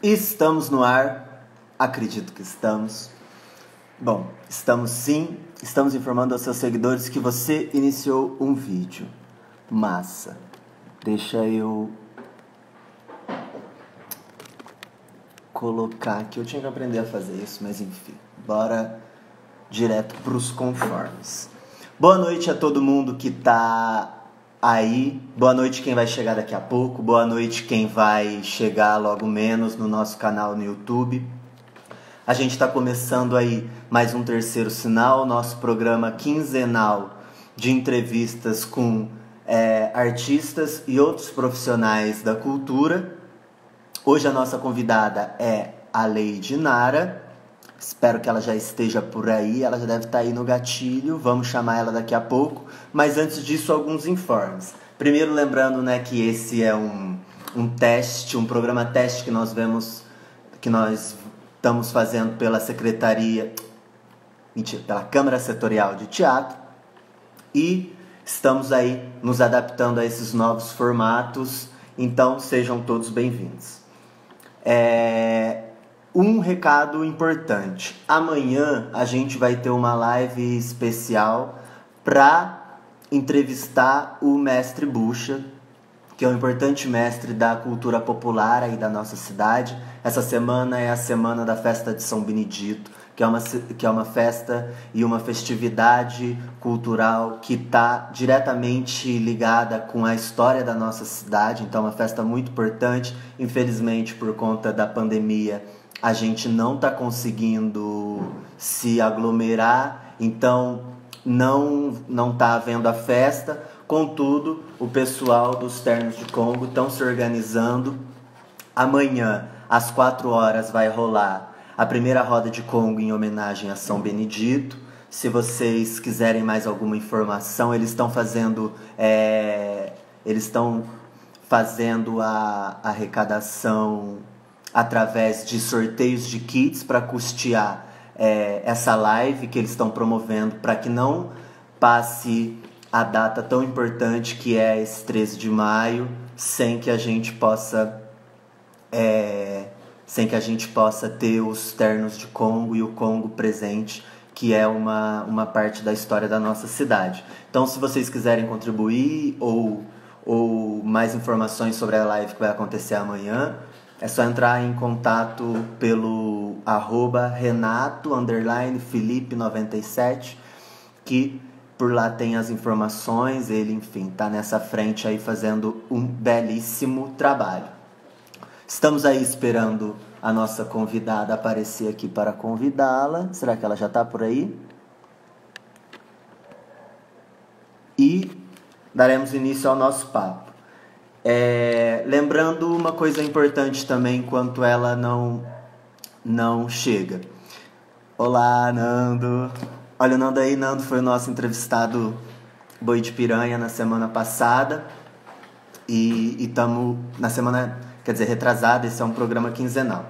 Estamos no ar, acredito que estamos. Bom, estamos sim, estamos informando aos seus seguidores que você iniciou um vídeo. Massa. Deixa eu colocar aqui, eu tinha que aprender a fazer isso, mas enfim, bora direto pros conformes. Boa noite a todo mundo que tá aí, boa noite quem vai chegar daqui a pouco, boa noite quem vai chegar logo menos no nosso canal no YouTube. A gente está começando aí mais um Terceiro Sinal, nosso programa quinzenal de entrevistas com artistas e outros profissionais da cultura. Hoje a nossa convidada é a Lady Nara. Espero que ela já esteja por aí, ela já deve estar aí no gatilho, vamos chamar ela daqui a pouco. Mas antes disso, alguns informes. Primeiro, lembrando, né, que esse é um teste, um programa teste que nós estamos fazendo pela pela Câmara Setorial de Teatro. E estamos aí nos adaptando a esses novos formatos, então sejam todos bem-vindos. Um recado importante. Amanhã a gente vai ter uma live especial para entrevistar o mestre Buxa, que é um importante mestre da cultura popular aí da nossa cidade. Essa semana é a semana da festa de São Benedito, que é uma festa e uma festividade cultural que está diretamente ligada com a história da nossa cidade. Então é uma festa muito importante. Infelizmente, por conta da pandemia, a gente não está conseguindo se aglomerar, então não está havendo a festa. Contudo, o pessoal dos Ternos de Congo estão se organizando. Amanhã, às 4 horas, vai rolar a primeira roda de Congo em homenagem a São Benedito. Se vocês quiserem mais alguma informação, eles estão fazendo a arrecadação através de sorteios de kits para custear essa live que eles estão promovendo, para que não passe a data tão importante que é esse 13 de maio sem que a gente possa ter os Ternos de Congo e o Congo presente, que é uma parte da história da nossa cidade. Então, se vocês quiserem contribuir ou mais informações sobre a live que vai acontecer amanhã, é só entrar em contato pelo @Renato_Felipe97, que por lá tem as informações. Ele, enfim, tá nessa frente aí fazendo um belíssimo trabalho. Estamos aí esperando a nossa convidada aparecer aqui para convidá-la. Será que ela já tá por aí? E daremos início ao nosso papo. Lembrando uma coisa importante também, enquanto ela não chega. Olá, Nando. Olha o Nando aí. Nando foi o nosso entrevistado Boi de Piranha na semana passada. E estamos na semana, quer dizer, retrasada. Esse é um programa quinzenal.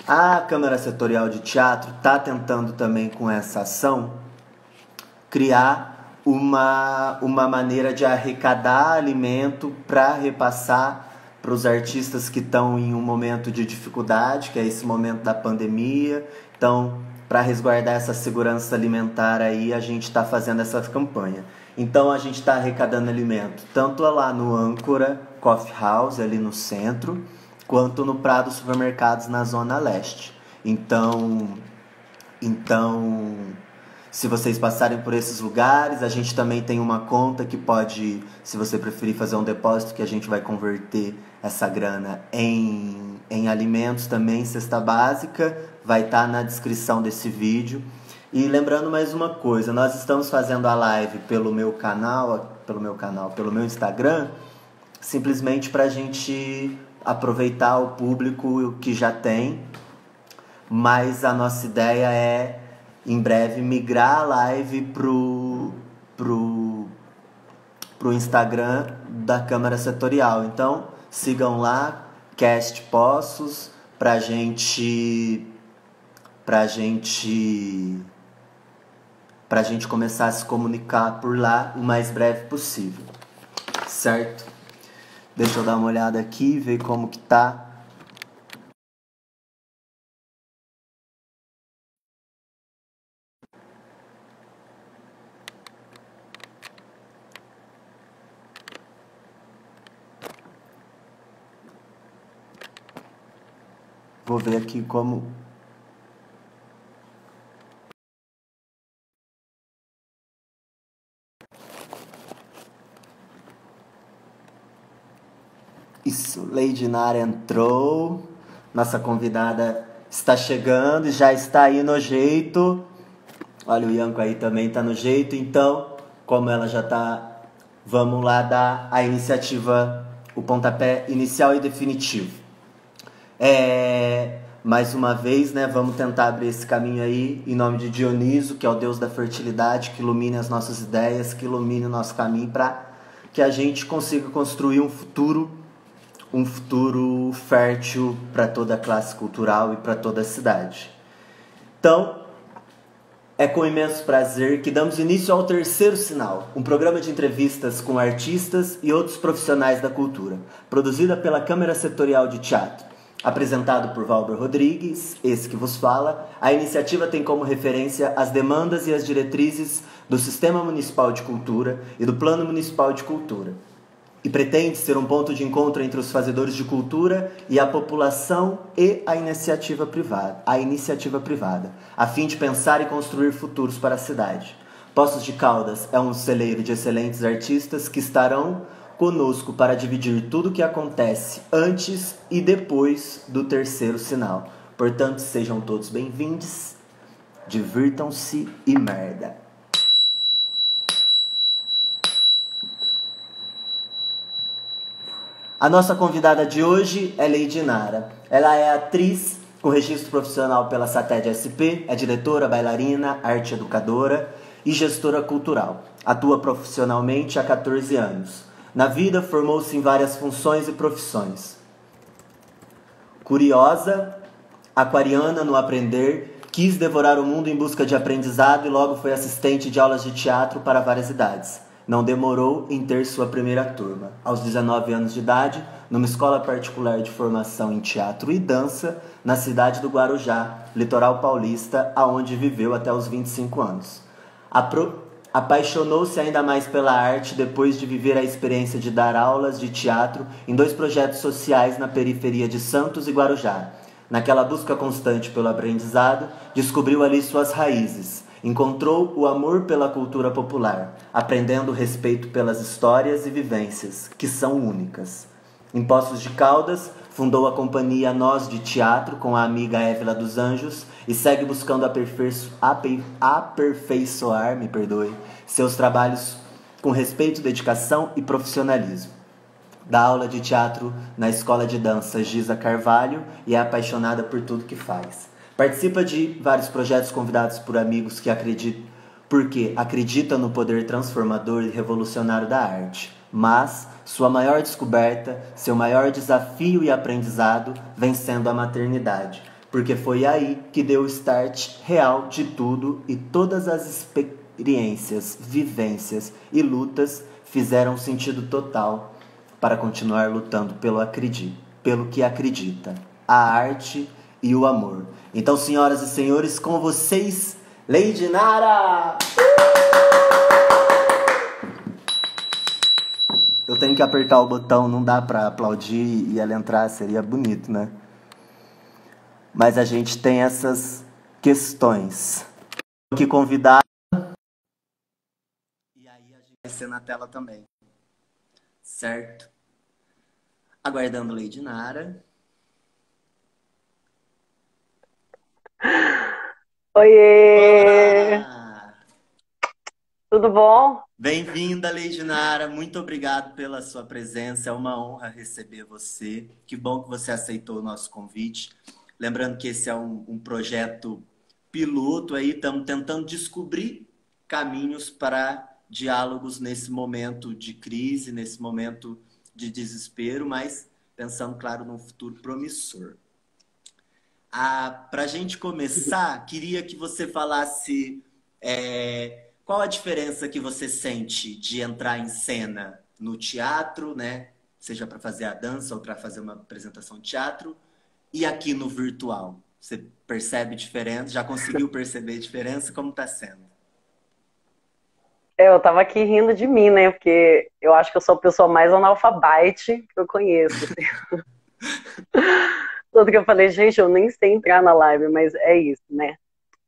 A Câmara Setorial de Teatro está tentando também, com essa ação, criar uma maneira de arrecadar alimento para repassar para os artistas que estão em um momento de dificuldade, que é esse momento da pandemia. Então, para resguardar essa segurança alimentar aí, a gente está fazendo essa campanha. Então, a gente está arrecadando alimento tanto lá no Âncora Coffee House, ali no centro, quanto no Prado Supermercados, na Zona Leste. Então, se vocês passarem por esses lugares, a gente também tem uma conta que pode, se você preferir, fazer um depósito, que a gente vai converter essa grana em alimentos também, cesta básica, vai estar na descrição desse vídeo. E lembrando mais uma coisa, nós estamos fazendo a live pelo meu Instagram, simplesmente para a gente aproveitar o público que já tem, mas a nossa ideia é, em breve, migrar a live pro Instagram da Câmara Setorial. Então, sigam lá, Cast Poços, pra gente começar a se comunicar por lá o mais breve possível, certo? Deixa eu dar uma olhada aqui, ver como que tá Vou ver aqui como... Isso, Lady Nara entrou. Nossa convidada está chegando e já está aí no jeito. Olha, o Ianco aí também está no jeito. Então, como ela já está, vamos lá dar a iniciativa, o pontapé inicial e definitivo. Mais uma vez, né, vamos tentar abrir esse caminho aí em nome de Dioniso, que é o deus da fertilidade, que ilumine as nossas ideias, que ilumine o nosso caminho para que a gente consiga construir um futuro fértil para toda a classe cultural e para toda a cidade. Então, é com imenso prazer que damos início ao Terceiro Sinal, um programa de entrevistas com artistas e outros profissionais da cultura, produzida pela Câmara Setorial de Teatro. Apresentado por Valber Rodrigues, esse que vos fala, a iniciativa tem como referência as demandas e as diretrizes do Sistema Municipal de Cultura e do Plano Municipal de Cultura, e pretende ser um ponto de encontro entre os fazedores de cultura e a população e a iniciativa privada, a fim de pensar e construir futuros para a cidade. Poços de Caldas é um celeiro de excelentes artistas que estarão conosco para dividir tudo o que acontece antes e depois do Terceiro Sinal. Portanto, sejam todos bem-vindos, divirtam-se e merda. A nossa convidada de hoje é Lady Nara. Ela é atriz com registro profissional pela SATED SP, é diretora, bailarina, arte educadora e gestora cultural. Atua profissionalmente há 14 anos. Na vida, formou-se em várias funções e profissões. Curiosa, aquariana no aprender, quis devorar o mundo em busca de aprendizado e logo foi assistente de aulas de teatro para várias idades. Não demorou em ter sua primeira turma. Aos 19 anos de idade, numa escola particular de formação em teatro e dança, na cidade do Guarujá, litoral paulista, aonde viveu até os 25 anos. Apaixonou-se ainda mais pela arte depois de viver a experiência de dar aulas de teatro em 2 projetos sociais na periferia de Santos e Guarujá. Naquela busca constante pelo aprendizado, descobriu ali suas raízes. Encontrou o amor pela cultura popular, aprendendo o respeito pelas histórias e vivências, que são únicas. Em Poços de Caldas, fundou a companhia Nós de Teatro com a amiga Évila dos Anjos e segue buscando aperfeiçoar, seus trabalhos com respeito, dedicação e profissionalismo. Dá aula de teatro na Escola de Dança Giza Carvalho e é apaixonada por tudo que faz. Participa de vários projetos convidados por amigos porque acreditam no poder transformador e revolucionário da arte. Mas sua maior descoberta, seu maior desafio e aprendizado vem sendo a maternidade, porque foi aí que deu o start real de tudo e todas as experiências, vivências e lutas fizeram sentido total para continuar lutando pelo que acredita, a arte e o amor. Então, senhoras e senhores, com vocês, Lady Nara! Eu tenho que apertar o botão, não dá pra aplaudir e ela entrar, seria bonito, né? Mas a gente tem essas questões. Tô aqui convidado. E aí a gente vai ser na tela também. Certo? Aguardando Lady Nara. Oiê! Olá! Tudo bom? Bem-vinda, Lady Nara. Muito obrigado pela sua presença. É uma honra receber você. Que bom que você aceitou o nosso convite. Lembrando que esse é um projeto piloto aí. Estamos tentando descobrir caminhos para diálogos nesse momento de crise, nesse momento de desespero, mas pensando, claro, num futuro promissor. Para a gente começar, queria que você falasse qual a diferença que você sente de entrar em cena no teatro, né? Seja para fazer a dança ou para fazer uma apresentação de teatro, e aqui no virtual. Você percebe diferença? Já conseguiu perceber a diferença? Como está sendo? Eu tava aqui rindo de mim, né? Porque eu acho que eu sou a pessoa mais analfabete que eu conheço, assim. Tanto que eu falei, gente, eu nem sei entrar na live, mas é isso, né?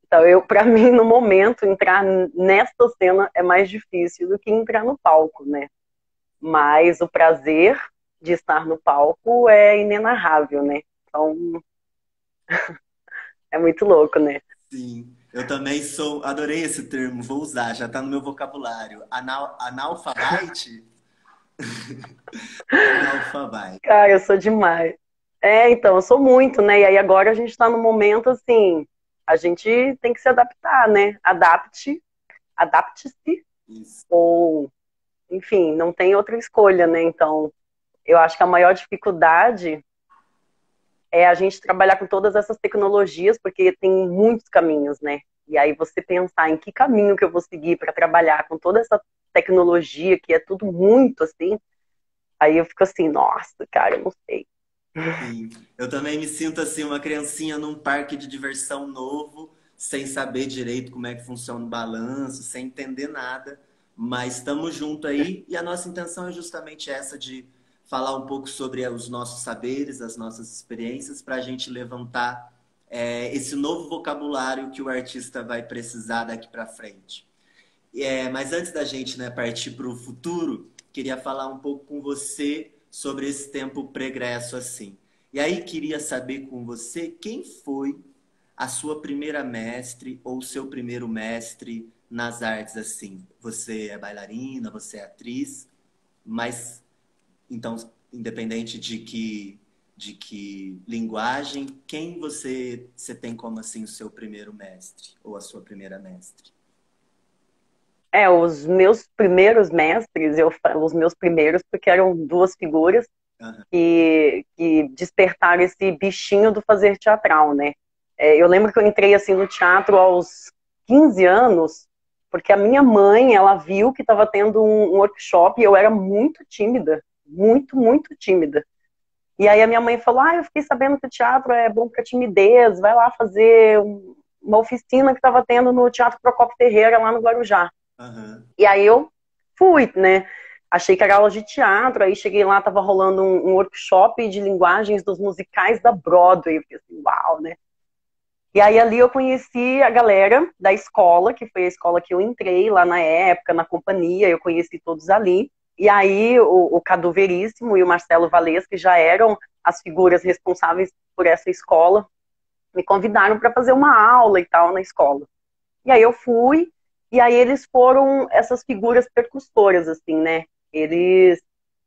Então, para mim, no momento, entrar nesta cena é mais difícil do que entrar no palco, né? Mas o prazer de estar no palco é inenarrável, né? Então, é muito louco, né? Sim, eu também sou, adorei esse termo, vou usar, já tá no meu vocabulário. Analfabete? Analfabete. Cara, eu sou demais. Então, eu sou muito, né? E aí agora a gente tá num momento assim, a gente tem que se adaptar, né? Adapte-se, Isso. ou, enfim, não tem outra escolha, né? Então, eu acho que a maior dificuldade é a gente trabalhar com todas essas tecnologias, porque tem muitos caminhos, né? E aí você pensar em que caminho que eu vou seguir para trabalhar com toda essa tecnologia, que é tudo muito assim, aí eu fico assim, nossa, cara, eu não sei. Sim, eu também me sinto assim, uma criancinha num parque de diversão novo, sem saber direito como é que funciona o balanço, sem entender nada, mas estamos junto aí e a nossa intenção é justamente essa de falar um pouco sobre os nossos saberes, as nossas experiências, para a gente levantar esse novo vocabulário que o artista vai precisar daqui para frente. Mas antes da gente, né, partir para o futuro, queria falar um pouco com você sobre esse tempo pregresso assim. E aí queria saber com você quem foi a sua primeira mestre ou seu primeiro mestre nas artes assim. Você é bailarina, você é atriz, mas então, independente de que linguagem, quem você tem como assim o seu primeiro mestre ou a sua primeira mestre? Os meus primeiros mestres, eu falo os meus primeiros porque eram duas figuras Aham, que despertaram esse bichinho do fazer teatral, né? Eu lembro que eu entrei assim no teatro aos 15 anos, porque a minha mãe, ela viu que estava tendo um workshop e eu era muito tímida, muito, muito tímida. E aí a minha mãe falou, eu fiquei sabendo que o teatro é bom para timidez, vai lá fazer uma oficina que estava tendo no Teatro Procopio Ferreira, lá no Guarujá. aham. E aí eu fui, né? Achei que era aula de teatro, aí cheguei lá, tava rolando um workshop de linguagens dos musicais da Broadway. Eu fiquei assim, uau, né? E aí ali eu conheci a galera da escola, que foi a escola que eu entrei lá na época, na companhia, eu conheci todos ali. E aí o Cadu Veríssimo e o Marcelo Valês, que já eram as figuras responsáveis por essa escola, me convidaram para fazer uma aula e tal na escola. E aí eu fui, e aí eles foram essas figuras percussoras, assim, né? Eles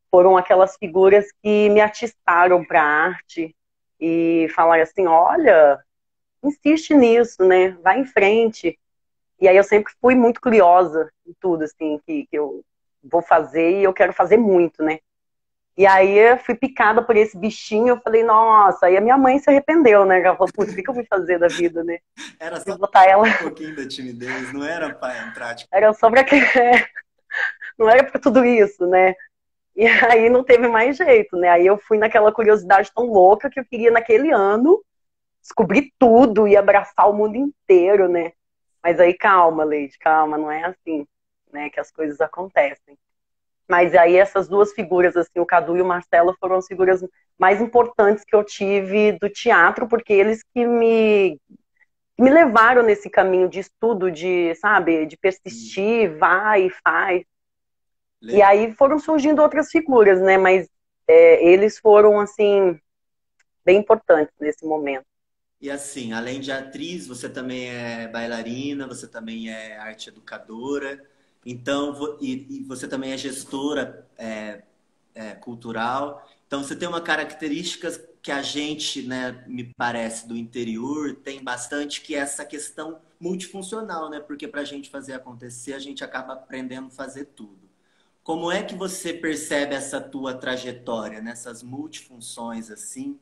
foram aquelas figuras que me atiçaram para a arte e falaram assim, olha, insiste nisso, né? Vai em frente. E aí eu sempre fui muito curiosa em tudo, assim, que eu vou fazer e eu quero fazer muito, né? E aí eu fui picada por esse bichinho, eu falei, nossa, aí a minha mãe se arrependeu, né? Ela falou, putz, o que eu fui fazer da vida, né? Era Fui só botar ela, um pouquinho da timidez, não era para entrar, tipo, era só pra que não era pra tudo isso, né? E aí não teve mais jeito, né? Aí eu fui naquela curiosidade tão louca que eu queria naquele ano descobrir tudo e abraçar o mundo inteiro, né? Mas aí calma, Leide, calma, não é assim, né, que as coisas acontecem. Mas aí essas duas figuras, assim, o Cadu e o Marcelo foram as figuras mais importantes que eu tive do teatro, porque eles que me levaram nesse caminho de estudo, de, sabe, de persistir, vai e faz. E legal. aí foram surgindo outras figuras, né? Mas eles foram, assim, bem importantes nesse momento. E assim, além de atriz, você também é bailarina, você também é arte educadora, então, e você também é gestora cultural. Então, você tem uma característica que a gente, né, me parece, do interior, tem bastante, que é essa questão multifuncional, né? Porque para a gente fazer acontecer, a gente acaba aprendendo a fazer tudo. Como é que você percebe essa tua trajetória nessas multifunções assim?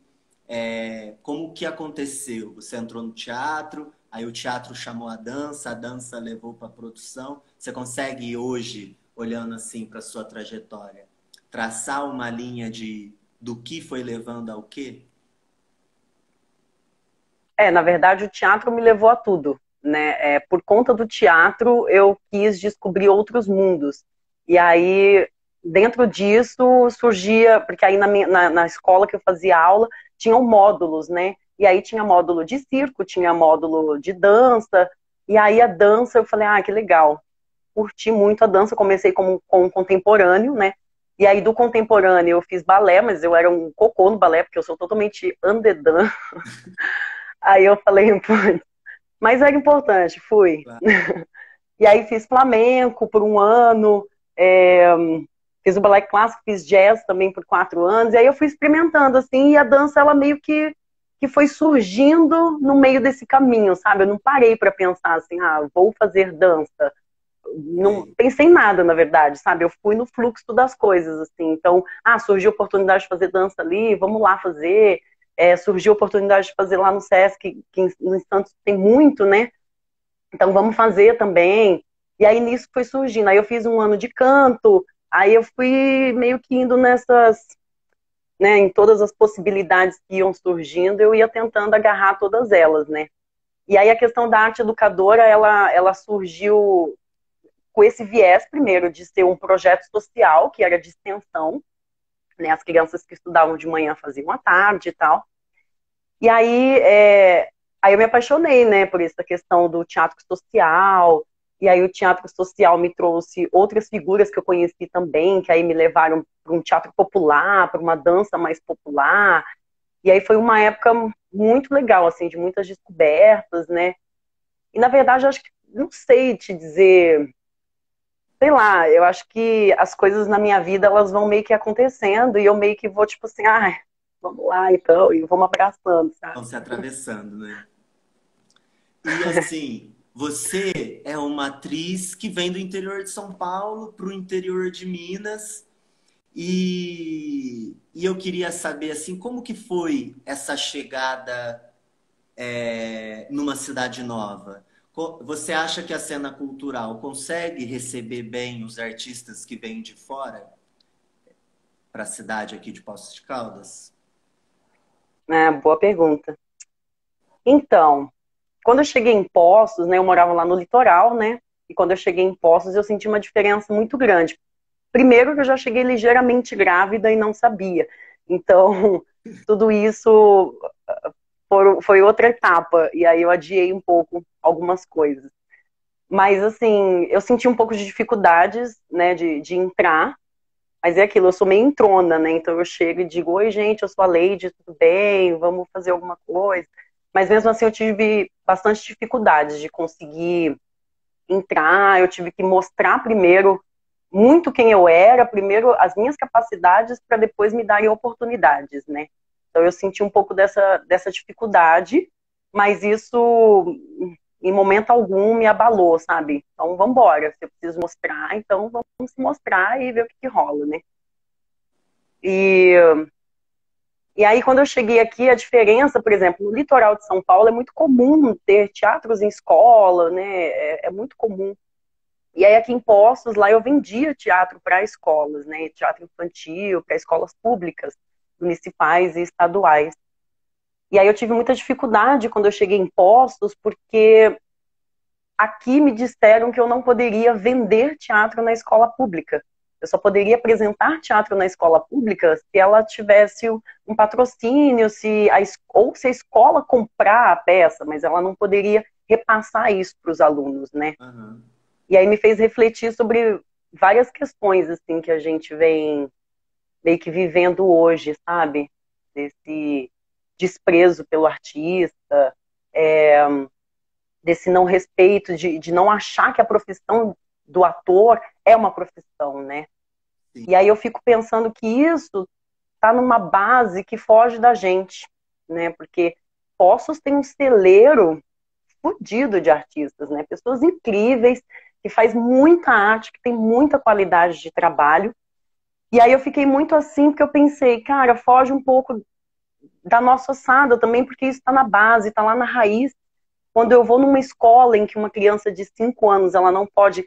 Como que aconteceu? Você entrou no teatro, aí o teatro chamou a dança levou para a produção. Você consegue hoje, olhando assim para sua trajetória, traçar uma linha do que foi levando ao quê? Na verdade, o teatro me levou a tudo, né? Por conta do teatro, eu quis descobrir outros mundos. E aí, dentro disso surgia, porque aí na escola que eu fazia aula, tinham módulos, né? E aí tinha módulo de circo, tinha módulo de dança, e aí a dança eu falei, ah, que legal. Curti muito a dança, comecei com um contemporâneo, né? E aí do contemporâneo eu fiz balé, mas eu era um cocô no balé, porque eu sou totalmente andedã. Aí eu falei, putz, mas era importante, fui. E aí fiz flamenco por um ano, fiz o balé clássico, fiz jazz também por 4 anos, e aí eu fui experimentando, assim, e a dança, ela meio que foi surgindo no meio desse caminho, sabe? Eu não parei para pensar assim, ah, vou fazer dança. Não pensei em nada, na verdade, sabe? Eu fui no fluxo das coisas, assim. Então, surgiu a oportunidade de fazer dança ali, vamos lá fazer. Surgiu a oportunidade de fazer lá no Sesc, que no Santos tem muito, né? Então, vamos fazer também. E aí, nisso foi surgindo. Aí eu fiz um ano de canto, aí eu fui meio que indo nessas, né, em todas as possibilidades que iam surgindo, eu ia tentando agarrar todas elas, né? E aí a questão da arte educadora, ela surgiu com esse viés, primeiro, de ser um projeto social, que era de extensão, né? As crianças que estudavam de manhã faziam à tarde e tal. E aí eu me apaixonei, né, por essa questão do teatro social, e aí o teatro social me trouxe outras figuras que eu conheci também, que aí me levaram para um teatro popular, para uma dança mais popular, e aí foi uma época muito legal, assim, de muitas descobertas, né, e na verdade eu acho que, não sei te dizer, sei lá, eu acho que as coisas na minha vida, elas vão meio que acontecendo, e eu meio que vou, tipo assim, vamos lá, então, e vamos abraçando, Estão sabe? se atravessando, né? E assim, você é uma atriz que vem do interior de São Paulo para o interior de Minas. E eu queria saber assim, como que foi essa chegada numa cidade nova? Você acha que a cena cultural consegue receber bem os artistas que vêm de fora para a cidade aqui de Poços de Caldas? Boa pergunta. Então, quando eu cheguei em Poços, né, eu morava lá no litoral, né? E quando eu cheguei em Poços, eu senti uma diferença muito grande. Primeiro que eu já cheguei ligeiramente grávida e não sabia. Então, tudo isso foi outra etapa. E aí eu adiei um pouco algumas coisas. Mas, assim, eu senti um pouco de dificuldades, né, de entrar. Mas é aquilo, eu sou meio entrona, né? Então eu chego e digo, oi, gente, eu sou a Leide, tudo bem? Vamos fazer alguma coisa? Mas mesmo assim eu tive bastante dificuldades de conseguir entrar, eu tive que mostrar primeiro muito quem eu era, primeiro as minhas capacidades, para depois me darem oportunidades, né? Então eu senti um pouco dessa dificuldade, mas isso em momento algum me abalou, sabe? Então vamos embora, se eu preciso mostrar, então vamos se mostrar e ver o que rola, né? E E aí, quando eu cheguei aqui, a diferença, por exemplo, no litoral de São Paulo é muito comum ter teatros em escola, né? É muito comum. E aí, aqui em Poços, lá eu vendia teatro para escolas, né? Teatro infantil, para escolas públicas, municipais e estaduais. E aí eu tive muita dificuldade quando eu cheguei em Poços, porque aqui me disseram que eu não poderia vender teatro na escola pública. Eu só poderia apresentar teatro na escola pública se ela tivesse um patrocínio, ou se a escola comprar a peça, mas ela não poderia repassar isso para os alunos, né? Uhum. E aí me fez refletir sobre várias questões assim que a gente vem meio que vivendo hoje, sabe? Desse desprezo pelo artista, desse não respeito, de não achar que a profissão do ator é uma profissão, né? Sim. E aí eu fico pensando que isso está numa base que foge da gente, né? Porque Poços tem um celeiro fodido de artistas, né? Pessoas incríveis, que faz muita arte, que tem muita qualidade de trabalho. E aí eu fiquei muito assim, porque eu pensei, cara, foge um pouco da nossa ossada também, porque isso está na base, está lá na raiz. Quando eu vou numa escola em que uma criança de 5 anos ela não pode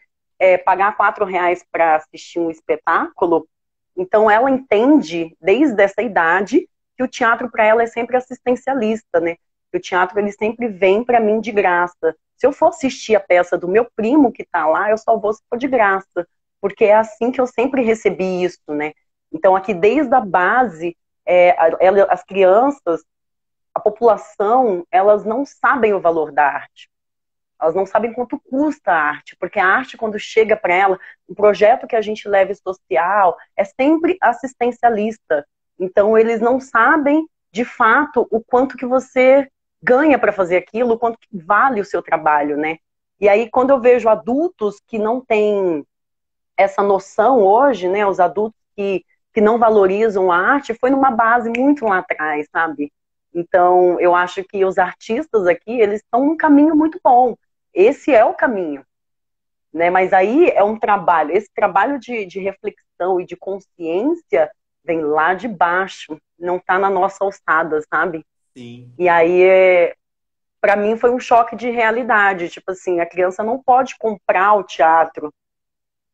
pagar R$ 4 para assistir um espetáculo, então ela entende desde essa idade que o teatro para ela é sempre assistencialista, né? Que o teatro ele sempre vem para mim de graça. Se eu for assistir a peça do meu primo que está lá, eu só vou se for de graça. Se eu for assistir a peça do meu primo que está lá, eu só vou se for de graça. Então ela entende desde essa idade que o teatro para ela é sempre assistencialista, né? Que o teatro ele sempre vem para mim de graça. Se eu for assistir a peça do meu primo que está lá, eu só vou se for de graça. Se eu for assistir a peça do meu primo que está lá, eu só vou se for de graça. porque é assim que eu sempre recebi isso, né? Então, aqui desde a base, as crianças, a população, elas não sabem o valor da arte. Elas não sabem quanto custa a arte, porque a arte, quando chega para ela, o projeto que a gente leva social é sempre assistencialista. Então, eles não sabem, de fato, o quanto que você ganha para fazer aquilo, o quanto que vale o seu trabalho, né? E aí, quando eu vejo adultos que não têm essa noção hoje, né, os adultos que não valorizam a arte, foi numa base muito lá atrás, sabe? Então, eu acho que os artistas aqui, eles estão num caminho muito bom. Esse é o caminho, né? Mas aí é um trabalho, esse trabalho de reflexão e de consciência vem lá de baixo, não está na nossa alçada, sabe? Sim. E aí, para mim, foi um choque de realidade. Tipo assim, a criança não pode comprar o teatro,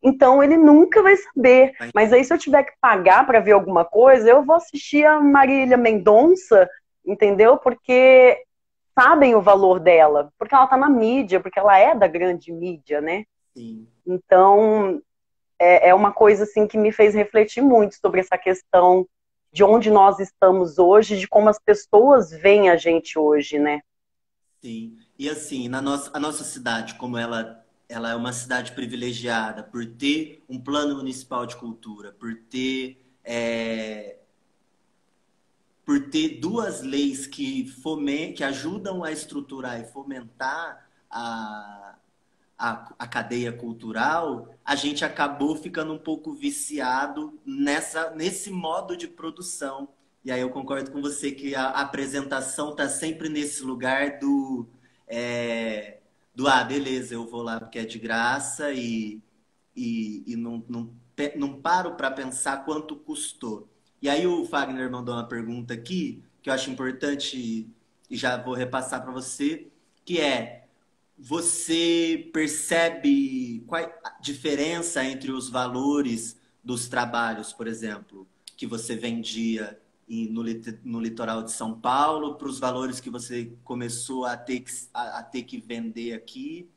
então ele nunca vai saber. Mas aí se eu tiver que pagar para ver alguma coisa, eu vou assistir a Marília Mendonça, entendeu? Porque sabem o valor dela, porque ela tá na mídia, porque ela é da grande mídia, né? Sim. Então é uma coisa assim que me fez refletir muito sobre essa questão de onde nós estamos hoje, de como as pessoas veem a gente hoje, né? Sim. E assim, a nossa cidade, como ela é uma cidade privilegiada por ter um plano municipal de cultura, por ter duas leis que ajudam a estruturar e fomentar a cadeia cultural, a gente acabou ficando um pouco viciado nesse modo de produção. E aí eu concordo com você que a apresentação está sempre nesse lugar beleza, eu vou lá porque é de graça e não paro para pensar quanto custou. E aí o Fagner mandou uma pergunta aqui que eu acho importante e já vou repassar para você, que é: você percebe qual a diferença entre os valores dos trabalhos, por exemplo, que você vendia no litoral de São Paulo, para os valores que você começou a ter que vender aqui?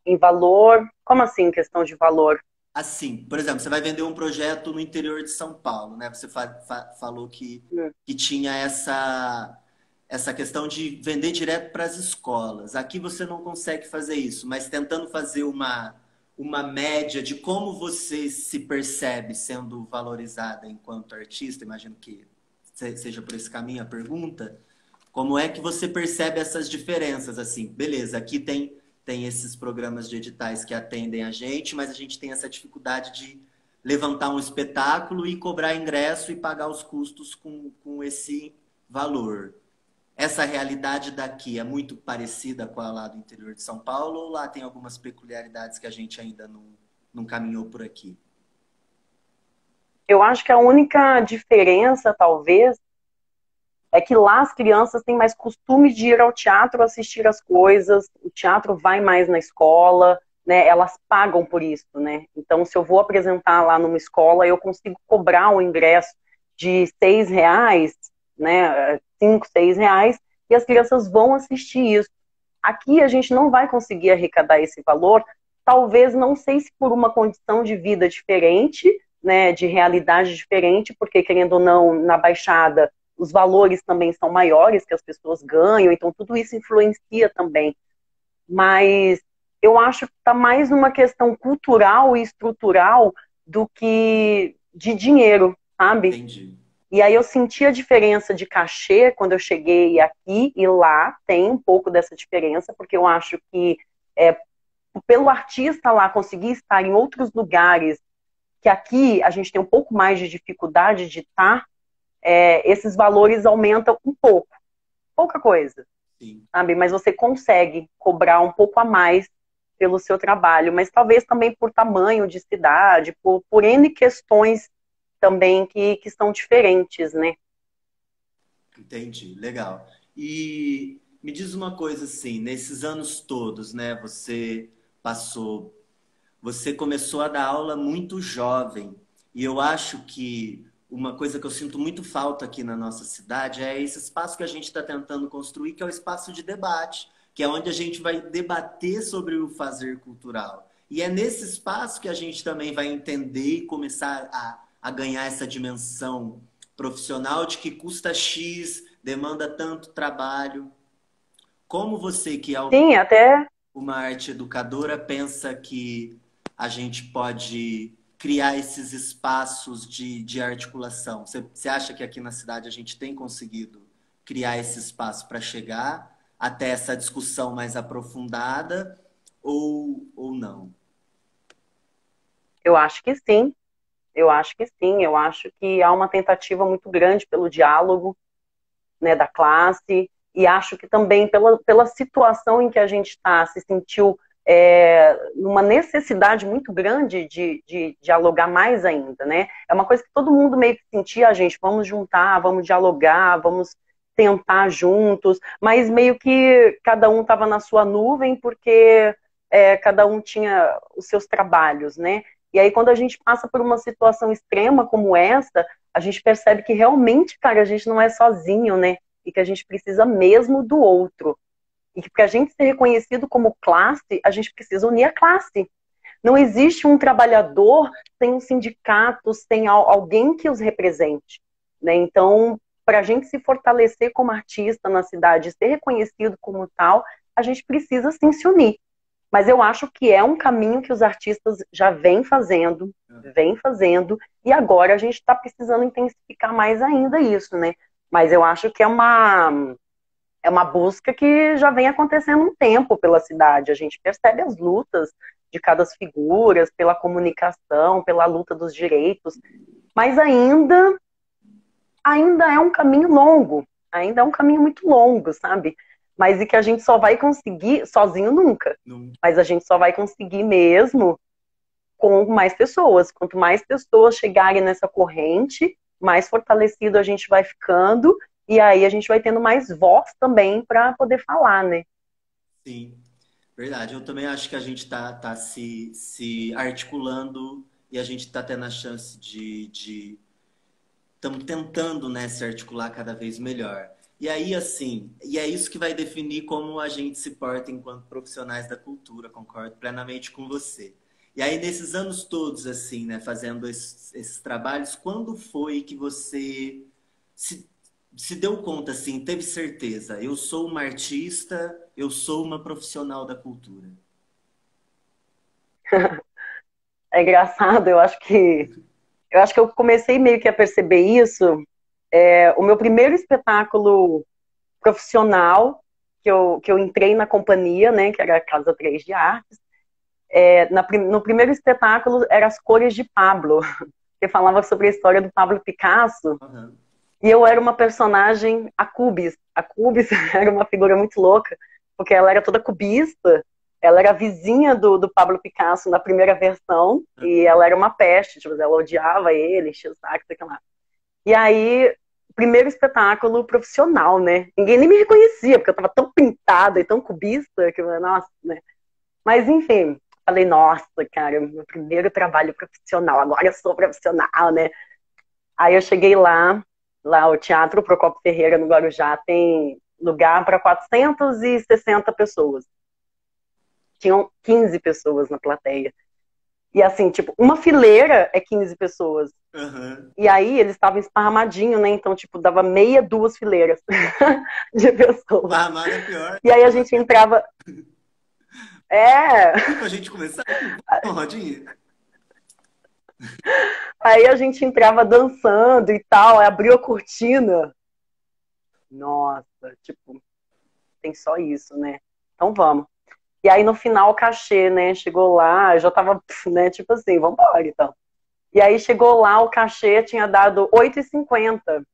Em valor, como assim, questão de valor? Assim, por exemplo, você vai vender um projeto no interior de São Paulo, né? Você falou que tinha essa questão de vender direto para as escolas. Aqui você não consegue fazer isso, mas tentando fazer uma média de como você se percebe sendo valorizada enquanto artista, imagino que seja por esse caminho a pergunta. Como é que você percebe essas diferenças? Assim, beleza, aqui tem esses programas de editais que atendem a gente, mas a gente tem essa dificuldade de levantar um espetáculo e cobrar ingresso e pagar os custos com esse valor. Essa realidade daqui é muito parecida com a lá do interior de São Paulo, ou lá tem algumas peculiaridades que a gente ainda não caminhou por aqui? Eu acho que a única diferença, talvez, é que lá as crianças têm mais costume de ir ao teatro assistir as coisas, o teatro vai mais na escola, né? Elas pagam por isso, né? Então, se eu vou apresentar lá numa escola, eu consigo cobrar um ingresso de R$ 6, né? 5, R$ 6, e as crianças vão assistir isso. Aqui a gente não vai conseguir arrecadar esse valor, talvez, não sei se por uma condição de vida diferente, né, de realidade diferente, porque querendo ou não, na Baixada os valores também são maiores que as pessoas ganham, então tudo isso influencia também. Mas eu acho que está mais numa questão cultural e estrutural do que de dinheiro, sabe? Entendi. E aí eu senti a diferença de cachê quando eu cheguei aqui e lá tem um pouco dessa diferença, porque eu acho que pelo artista lá conseguir estar em outros lugares, que aqui a gente tem um pouco mais de dificuldade de estar, esses valores aumentam um pouco, pouca coisa, Sim. sabe? Mas você consegue cobrar um pouco a mais pelo seu trabalho, mas talvez também por tamanho de cidade, por N questões também que são diferentes, né? Entendi, legal. E me diz uma coisa assim, nesses anos todos, né, você começou a dar aula muito jovem, e eu acho que uma coisa que eu sinto muito falta aqui na nossa cidade é esse espaço que a gente está tentando construir, que é o espaço de debate, que é onde a gente vai debater sobre o fazer cultural. E é nesse espaço que a gente também vai entender e começar a ganhar essa dimensão profissional de que custa X, demanda tanto trabalho. Como você, que é Sim, até uma arte educadora, pensa que a gente pode criar esses espaços de articulação? Você acha que aqui na cidade a gente tem conseguido criar esse espaço para chegar até essa discussão mais aprofundada ou não? eu acho que sim. Eu acho que sim. Eu acho que há uma tentativa muito grande pelo diálogo, né, da classe, e acho que também pela situação em que a gente está, se sentiu numa necessidade muito grande de dialogar mais ainda, né? É uma coisa que todo mundo meio que sentia, a gente, vamos juntar, vamos dialogar, vamos tentar juntos, mas meio que cada um estava na sua nuvem, porque cada um tinha os seus trabalhos, né? E aí, quando a gente passa por uma situação extrema como essa, a gente percebe que realmente, cara, a gente não é sozinho, né? E que a gente precisa mesmo do outro. E que para a gente ser reconhecido como classe, a gente precisa unir a classe. Não existe um trabalhador sem um sindicato, sem alguém que os represente, né? Então, para a gente se fortalecer como artista na cidade, ser reconhecido como tal, a gente precisa sim se unir. Mas eu acho que é um caminho que os artistas já vêm fazendo, e agora a gente está precisando intensificar mais ainda isso, né? Mas eu acho que é uma busca que já vem acontecendo um tempo pela cidade. A gente percebe as lutas de cada figura, pela comunicação, pela luta dos direitos, mas ainda é um caminho longo, ainda é um caminho muito longo, sabe? Mas e que a gente só vai conseguir sozinho nunca. Não. Mas a gente só vai conseguir mesmo com mais pessoas. Quanto mais pessoas chegarem nessa corrente, mais fortalecido a gente vai ficando, e aí a gente vai tendo mais voz também para poder falar, né? Sim, verdade. Eu também acho que a gente tá se articulando e a gente está tendo a chance de estamos tentando, né, se articular cada vez melhor. E aí, assim, e é isso que vai definir como a gente se porta enquanto profissionais da cultura, concordo plenamente com você. E aí, nesses anos todos, assim, né, fazendo esses trabalhos, quando foi que você se, se deu conta, assim, teve certeza, eu sou uma artista, eu sou uma profissional da cultura? É engraçado, eu acho que eu comecei meio que a perceber isso. O meu primeiro espetáculo profissional que eu entrei na companhia, né, que era a Casa 3 de Artes. No primeiro espetáculo era As Cores de Pablo, que falava sobre a história do Pablo Picasso. Aham. E eu era uma personagem, a Cubis. A Cubis era uma figura muito louca, porque ela era toda cubista, ela era vizinha do Pablo Picasso na primeira versão, e ela era uma peste, tipo, ela odiava ele, enchia o saco, sei lá. E aí, primeiro espetáculo profissional, né? Ninguém nem me reconhecia, porque eu tava tão pintada e tão cubista, que eu, nossa, né? Mas enfim, falei, nossa, cara, meu primeiro trabalho profissional, agora eu sou profissional, né? Aí eu cheguei lá o Teatro Procopio Ferreira no Guarujá tem lugar para 460 pessoas. Tinham 15 pessoas na plateia. E assim, tipo, uma fileira é 15 pessoas. Aham. E aí eles estavam esparramadinhos, né? Então, tipo, dava meia, duas fileiras de pessoas. Farmada é pior. E aí a gente entrava. É. E pra gente começar, uma rodinha. Aí a gente entrava dançando e tal, aí abriu a cortina. Nossa, tipo, tem só isso, né? Então vamos. E aí no final o cachê, né? Chegou lá, eu já tava, né? Tipo assim, vambora então. E aí chegou lá, o cachê tinha dado 8,50.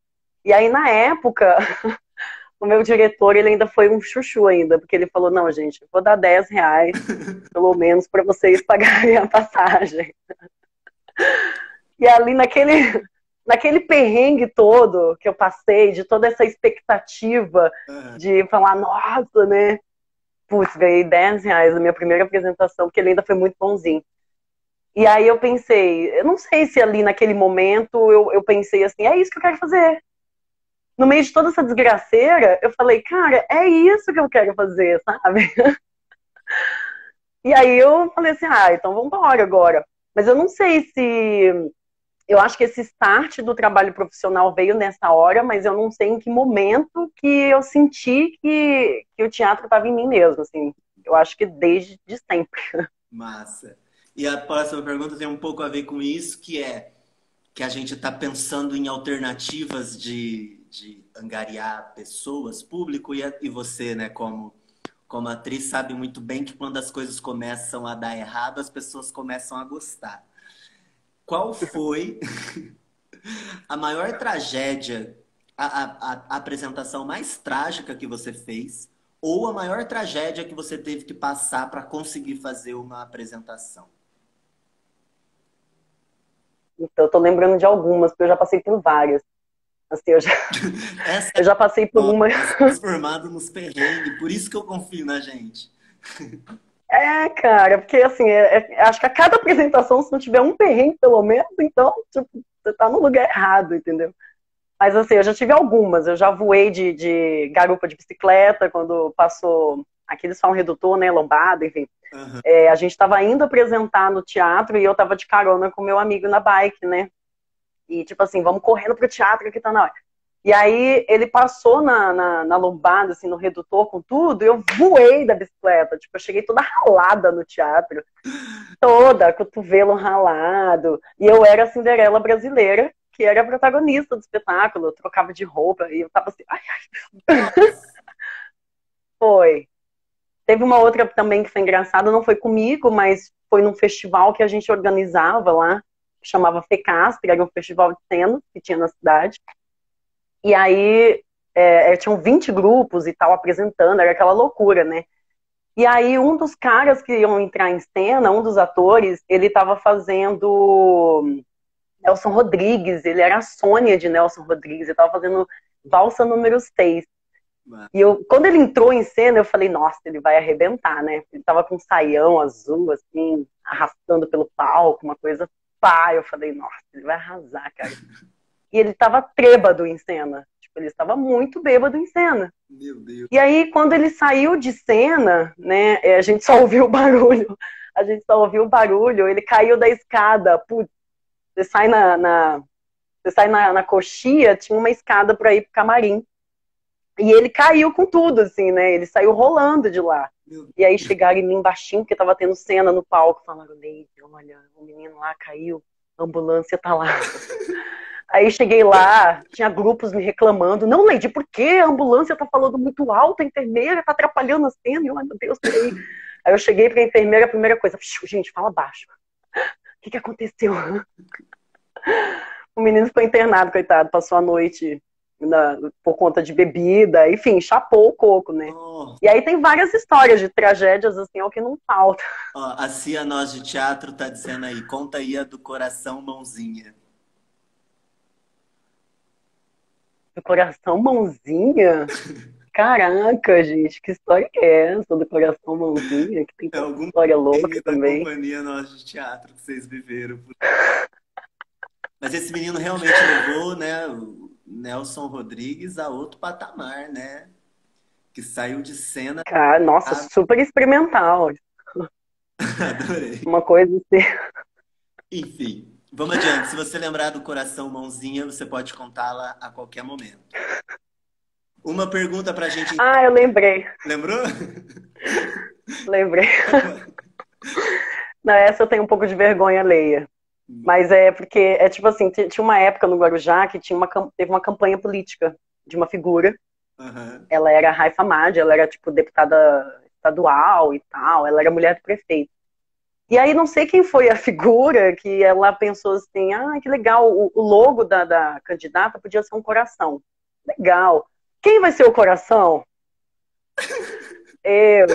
E aí na época, o meu diretor, ele ainda foi um chuchu ainda, porque ele falou, não, gente, eu vou dar R$ 10, pelo menos, para vocês pagarem a passagem. E ali naquele perrengue todo que eu passei, de toda essa expectativa Aham. de falar, nossa, né? Putz, ganhei R$ 10 na minha primeira apresentação, porque ele ainda foi muito bonzinho. E aí eu pensei, eu não sei se ali naquele momento eu pensei assim, é isso que eu quero fazer. no meio de toda essa desgraceira, eu falei, cara, é isso que eu quero fazer, sabe? E aí eu falei assim, então vamos embora agora. Mas eu não sei se... Eu acho que esse start do trabalho profissional veio nessa hora, mas eu não sei em que momento que eu senti que o teatro estava em mim mesmo, assim. Eu acho que desde de sempre. Massa. E a próxima pergunta tem um pouco a ver com isso, que é que a gente está pensando em alternativas de angariar pessoas, público, e você, né, como atriz, sabe muito bem que quando as coisas começam a dar errado, as pessoas começam a gostar. Qual foi a maior tragédia, a apresentação mais trágica que você fez, ou a maior tragédia que você teve que passar para conseguir fazer uma apresentação? Então eu tô lembrando de algumas, porque eu já passei por várias. Assim, Essa eu já passei por é uma. transformado nos perrengues, por isso que eu confio na gente. É, cara, porque assim, acho que a cada apresentação, se não tiver um perrengue, pelo menos, então, tipo, você tá no lugar errado, entendeu? Mas assim, eu já tive algumas. Eu já voei de garupa de bicicleta, quando passou, aqui eles falam redutor, né, lombada, enfim. Uhum. A gente tava indo apresentar no teatro e eu tava de carona com meu amigo na bike, né? E tipo assim, vamos correndo pro teatro que tá na hora. E aí ele passou na lombada, assim, no redutor com tudo, e eu voei da bicicleta. Tipo, eu cheguei toda ralada no teatro. Toda, cotovelo ralado. E eu era a Cinderela brasileira, que era a protagonista do espetáculo. Eu trocava de roupa e eu tava assim, ai, ai. Foi. Teve uma outra também que foi engraçada, não foi comigo, mas foi num festival que a gente organizava lá, que chamava FECASP, era um festival de cena que tinha na cidade. E aí tinham 20 grupos e tal apresentando, era aquela loucura, né? E aí um dos caras que iam entrar em cena, um dos atores, ele estava fazendo Nelson Rodrigues, ele era a Sônia de Nelson Rodrigues, ele estava fazendo Valsa número 6. E quando ele entrou em cena, eu falei, nossa, ele vai arrebentar, né? Ele tava com um saião azul, assim, arrastando pelo palco, uma coisa pá. Eu falei, nossa, ele vai arrasar, cara. E ele tava trêbado em cena. Tipo, ele estava muito bêbado em cena. Meu Deus. E aí, quando ele saiu de cena, né, a gente só ouviu o barulho. A gente só ouviu o barulho, ele caiu da escada. Putz, você sai na coxia, tinha uma escada para ir pro camarim. E ele caiu com tudo, assim, né? Ele saiu rolando de lá. E aí chegaram em mim baixinho, porque tava tendo cena no palco, falaram, Neide, olha, o menino lá caiu, a ambulância tá lá. Aí cheguei lá, tinha grupos me reclamando, não, Neide, por que a ambulância tá falando muito alto, a enfermeira tá atrapalhando a cena, e eu, ai meu Deus, peraí. Aí eu cheguei pra enfermeira, a primeira coisa, gente, fala baixo. O que aconteceu? O menino ficou internado, coitado, passou a noite por conta de bebida, enfim, chapou o coco, né? Oh. E aí tem várias histórias de tragédias, assim, é o que não falta. Ó, a Cia Nós de Teatro tá dizendo aí, conta aí a do Coração Mãozinha. Do Coração Mãozinha? Caraca, gente, que história é essa do Coração Mãozinha? Que tem tanta história louca também. Da companhia Nós de Teatro que vocês viveram. Mas esse menino realmente levou, né, o Nelson Rodrigues a outro patamar, né? Que saiu de cena. Cara, nossa, super experimental. Adorei. Uma coisa assim. Enfim, vamos adiante. Se você lembrar do Coração Mãozinha, você pode contá-la a qualquer momento. Uma pergunta pra gente. Ah, eu lembrei. Lembrou? Lembrei. Não, essa eu tenho um pouco de vergonha alheia. Mas é porque, é tipo assim, tinha uma época no Guarujá que teve uma campanha política de uma figura. Uhum. Ela era Raifa Madi, ela era tipo deputada estadual e tal, ela era mulher do prefeito. E aí não sei quem foi a figura que ela pensou assim, que legal, o logo da candidata podia ser um coração. Legal. Quem vai ser o coração? Eu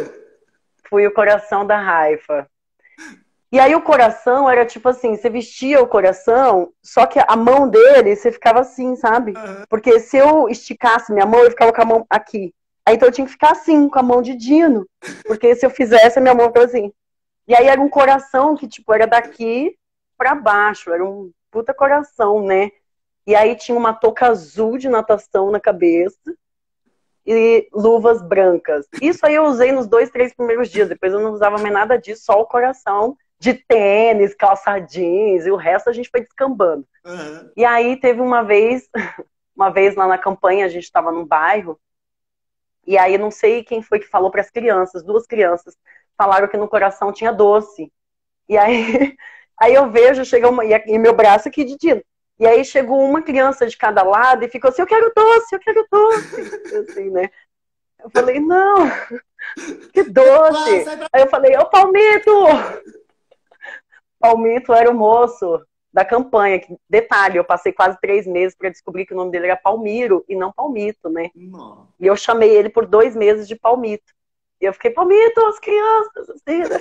fui o coração da Raifa. E aí o coração era tipo assim, você vestia o coração, só que a mão dele, você ficava assim, sabe? Porque se eu esticasse minha mão, eu ficava com a mão aqui. Aí então eu tinha que ficar assim, com a mão de Dino. Porque se eu fizesse, a minha mão ficava assim. E aí era um coração que, tipo, era daqui pra baixo. Era um puta coração, né? E aí tinha uma touca azul de natação na cabeça e luvas brancas. Isso aí eu usei nos 2, 3 primeiros dias. Depois eu não usava mais nada disso, só o coração de tênis, calça jeans, e o resto a gente foi descambando. Uhum. E aí teve uma vez lá na campanha, a gente estava num bairro, e aí não sei quem foi que falou para as crianças, 2 crianças falaram que no coração tinha doce. E aí, aí eu vejo, chega uma, e meu braço aqui de Dino. E aí chegou uma criança de cada lado e ficou assim, eu quero doce, eu quero doce. Assim, né? Eu falei, não, que doce. Aí eu falei, ô Palmito! Palmito era o moço da campanha. Detalhe, eu passei quase 3 meses para descobrir que o nome dele era Palmiro e não Palmito, né? Não. E eu chamei ele por 2 meses de Palmito. E eu fiquei, Palmito, as crianças, assim, né?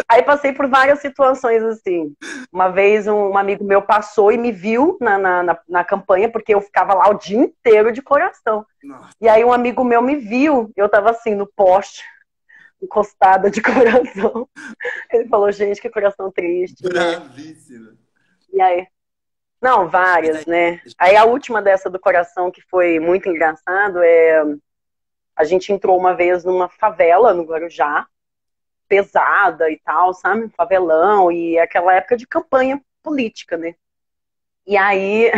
Aí passei por várias situações assim. Uma vez um amigo meu passou e me viu na campanha, porque eu ficava lá o dia inteiro de coração. Nossa. E aí um amigo meu me viu, eu tava assim no poste, encostada de coração. Ele falou, gente, que coração triste. Bravíssima. Né? E aí, não, várias, né? Aí a última dessa do coração, que foi muito engraçado, a gente entrou uma vez numa favela no Guarujá, pesada e tal, sabe? Favelão, e aquela época de campanha política, né? E aí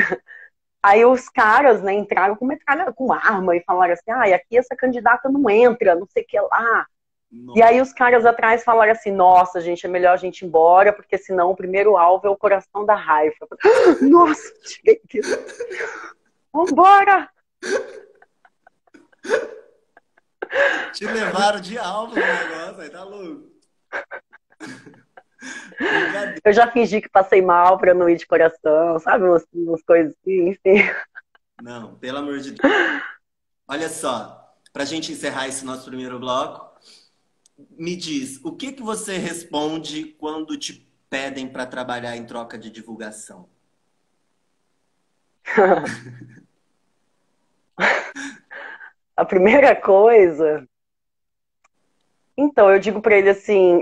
os caras, né, entraram com metralha, com arma e falaram assim, aqui essa candidata não entra, não sei o que lá. Nossa. E aí os caras atrás falaram assim, nossa, gente, é melhor a gente ir embora, porque senão o primeiro alvo é o coração da raiva. Nossa, cheguei aqui. Vambora! Te levaram de alvo no negócio, aí tá louco. Eu já fingi que passei mal pra não ir de coração, sabe? Umas coisas assim, enfim. Não, pelo amor de Deus. Olha só, pra gente encerrar esse nosso primeiro bloco, me diz, o que você responde quando te pedem para trabalhar em troca de divulgação? A primeira coisa... Então, eu digo para ele assim,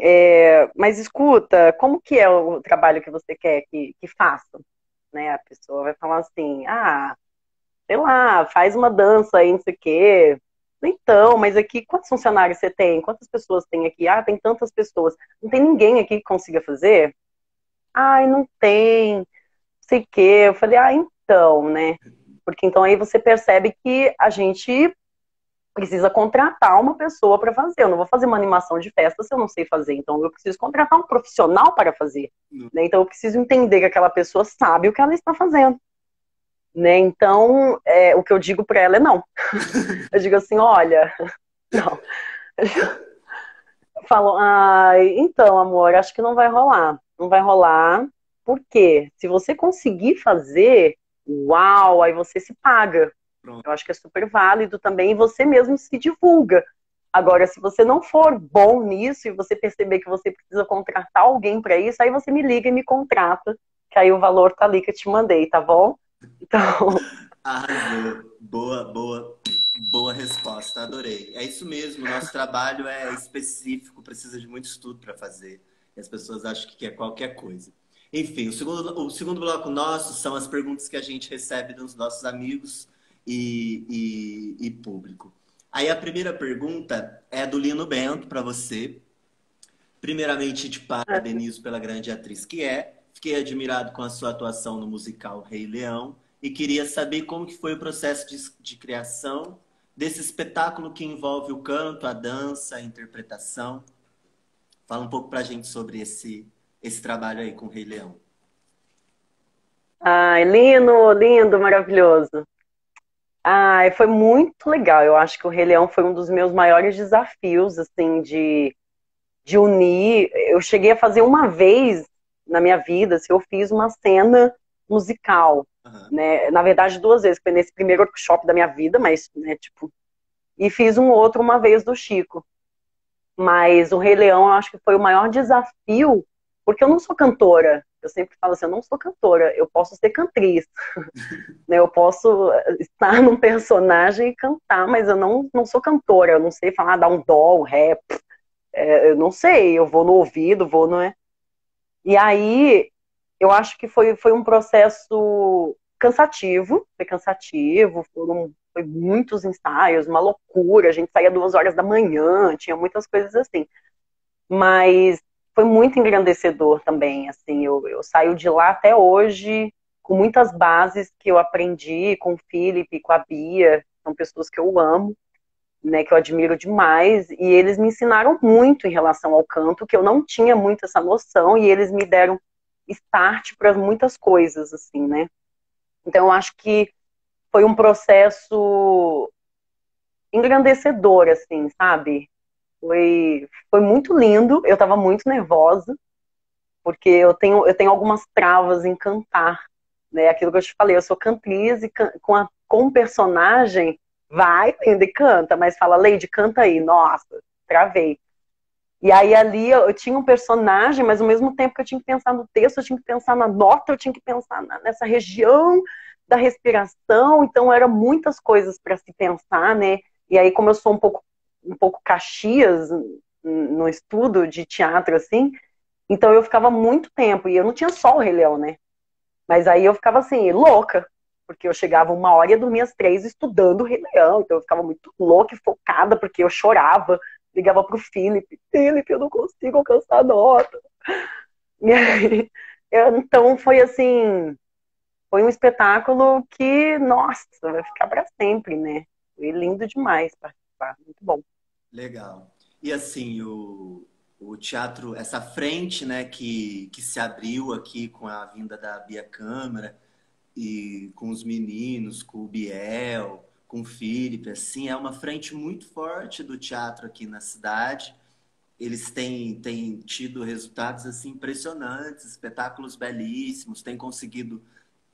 mas escuta, como que é o trabalho que você quer que faça? Né? A pessoa vai falar assim, sei lá, faz uma dança aí, não sei o quê. Então, mas aqui, quantos funcionários você tem? Quantas pessoas tem aqui? Tem tantas pessoas. Não tem ninguém aqui que consiga fazer? Não tem, não sei o quê. Eu falei, então, né? Porque então aí você percebe que a gente precisa contratar uma pessoa para fazer. Eu não vou fazer uma animação de festa se eu não sei fazer. Então eu preciso contratar um profissional para fazer. Né? Então eu preciso entender que aquela pessoa sabe o que ela está fazendo. Né? Então o que eu digo para ela é não. Eu digo assim, olha, não. Eu falo, então, amor, acho que não vai rolar. Não vai rolar, porque se você conseguir fazer, uau, aí você se paga. Eu acho que é super válido também e você mesmo se divulga. Agora, se você não for bom nisso e você perceber que você precisa contratar alguém para isso, aí você me liga e me contrata, que aí o valor tá ali que eu te mandei, tá bom? Então... Arrasou. Boa resposta, adorei. É isso mesmo, nosso trabalho é específico, precisa de muito estudo para fazer. E as pessoas acham que é qualquer coisa. Enfim, o segundo bloco nosso são as perguntas que a gente recebe dos nossos amigos e público. Aí a primeira pergunta é do Lino Bento para você. Primeiramente, te parabenizo pela grande atriz que é. Fiquei admirado com a sua atuação no musical Rei Leão e queria saber como que foi o processo de criação desse espetáculo que envolve o canto, a dança, a interpretação. Fala um pouco pra gente sobre esse trabalho aí com o Rei Leão. Lino, lindo, maravilhoso. Foi muito legal. Eu acho que o Rei Leão foi um dos meus maiores desafios, assim, de unir. Eu cheguei a fazer uma vez na minha vida, assim, eu fiz uma cena musical, né? Na verdade, 2 vezes, foi nesse primeiro workshop da minha vida, mas, né, tipo... E fiz um outro uma vez do Chico. Mas o Rei Leão, eu acho que foi o maior desafio, porque eu não sou cantora. Eu sempre falo assim, eu não sou cantora, eu posso ser cantriz. Eu posso estar num personagem e cantar, mas eu não sou cantora, eu não sei falar, dar um dó, um ré, eu não sei, eu vou no ouvido, não é? E aí, eu acho que foi um processo cansativo, foi muitos ensaios, uma loucura, a gente saía 2 horas da manhã, tinha muitas coisas assim, mas foi muito engrandecedor também, assim, eu saio de lá até hoje com muitas bases que eu aprendi com o Felipe, com a Bia, são pessoas que eu amo, né, que eu admiro demais, e eles me ensinaram muito em relação ao canto, que eu não tinha muito essa noção, e eles me deram start para muitas coisas, assim, né? Então, eu acho que foi um processo engrandecedor, assim, sabe? Foi muito lindo, eu estava muito nervosa, porque eu tenho algumas travas em cantar, né? Aquilo que eu te falei, eu sou cantriz e com o personagem, vai, Linda, e canta, mas fala, Lady, canta aí, nossa, travei. E aí ali eu tinha um personagem, mas ao mesmo tempo que eu tinha que pensar no texto, eu tinha que pensar na nota, eu tinha que pensar nessa região da respiração, então eram muitas coisas para se pensar, né? E aí como eu sou um pouco Caxias no estudo de teatro assim, então eu ficava muito tempo e eu não tinha só o Rei Leão, né? Mas aí eu ficava assim louca, porque eu chegava 1 hora e ia dormir às 3 estudando o Rei Leão, então eu ficava muito louca e focada porque eu chorava, ligava pro Felipe, eu não consigo alcançar a nota. E aí, então foi assim, foi um espetáculo que, nossa, vai ficar para sempre, né? Foi lindo demais participar, muito bom. Legal. E assim, o teatro, essa frente, né, que se abriu aqui com a vinda da Bia Câmara e com os meninos, com o Biel, com o Felipe, assim, é uma frente muito forte do teatro aqui na cidade. Eles têm tido resultados assim impressionantes, espetáculos belíssimos, têm conseguido.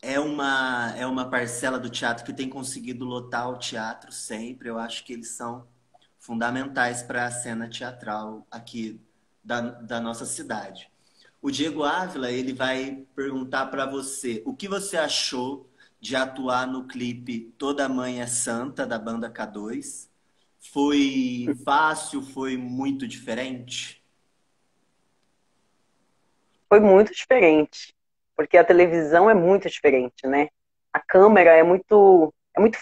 É uma parcela do teatro que tem conseguido lotar o teatro sempre. Eu acho que eles são fundamentais para a cena teatral aqui da nossa cidade. O Diego Ávila, ele vai perguntar para você o que você achou de atuar no clipe Toda Mãe é Santa, da banda K2. Foi fácil? Foi muito diferente? Foi muito diferente, porque a televisão é muito diferente, né? A câmera é muito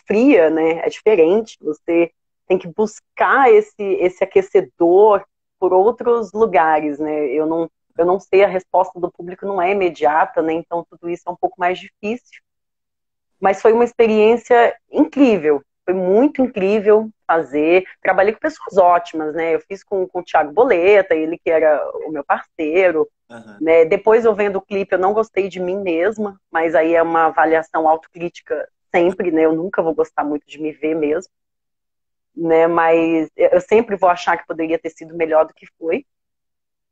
fria, né? É diferente. Você tem que buscar esse aquecedor por outros lugares, né? Eu não sei, a resposta do público não é imediata, né? Então tudo isso é um pouco mais difícil. Mas foi uma experiência incrível. Foi muito incrível fazer. Trabalhei com pessoas ótimas, né? Eu fiz com o Thiago Boleta, ele que era o meu parceiro, Aham. né? Depois eu vendo o clipe, eu não gostei de mim mesma, mas aí é uma avaliação autocrítica sempre, né? Eu nunca vou gostar muito de me ver mesmo, né? Mas eu sempre vou achar que poderia ter sido melhor do que foi.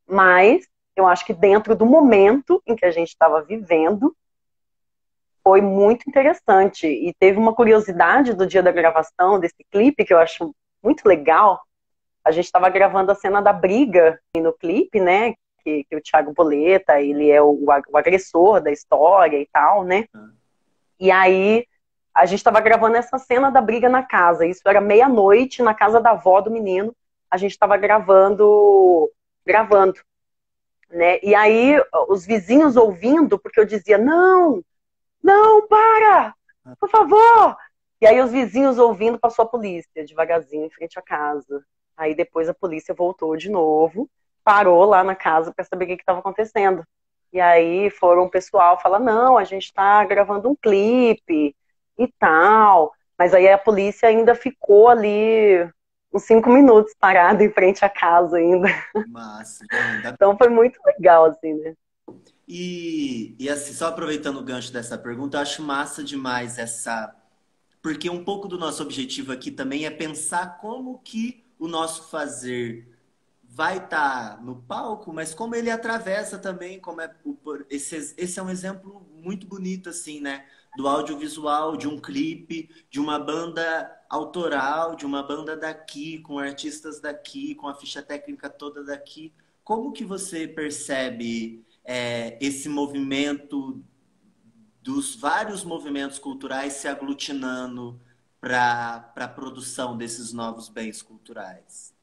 Mas eu acho que dentro do momento em que a gente estava vivendo, foi muito interessante. E teve uma curiosidade do dia da gravação desse clipe que eu acho muito legal. A gente estava gravando a cena da briga no clipe, né? Que o Thiago Boleta, ele é o agressor da história e tal, né? E aí a gente estava gravando essa cena da briga na casa. Isso era meia-noite na casa da avó do menino. A gente estava gravando, né? E aí os vizinhos ouvindo, porque eu dizia, não, não, para! Por favor! E aí os vizinhos ouvindo, passou a polícia, devagarzinho, em frente à casa. Aí depois a polícia voltou de novo, parou lá na casa para saber o que estava acontecendo. E aí foram o pessoal falar, não, a gente está gravando um clipe e tal. Mas aí a polícia ainda ficou ali uns 5 minutos parada em frente à casa ainda. Massa. Não, ainda. Então foi muito legal, assim, né? E assim, só aproveitando o gancho dessa pergunta, eu acho massa demais essa. Porque um pouco do nosso objetivo aqui também é pensar como que o nosso fazer vai estar no palco, mas como ele atravessa também, como é esse é um exemplo muito bonito assim, né? Do audiovisual, de um clipe, de uma banda autoral, de uma banda daqui, com artistas daqui, com a ficha técnica toda daqui. Como que você percebe esse movimento dos vários movimentos culturais se aglutinando para a produção desses novos bens culturais?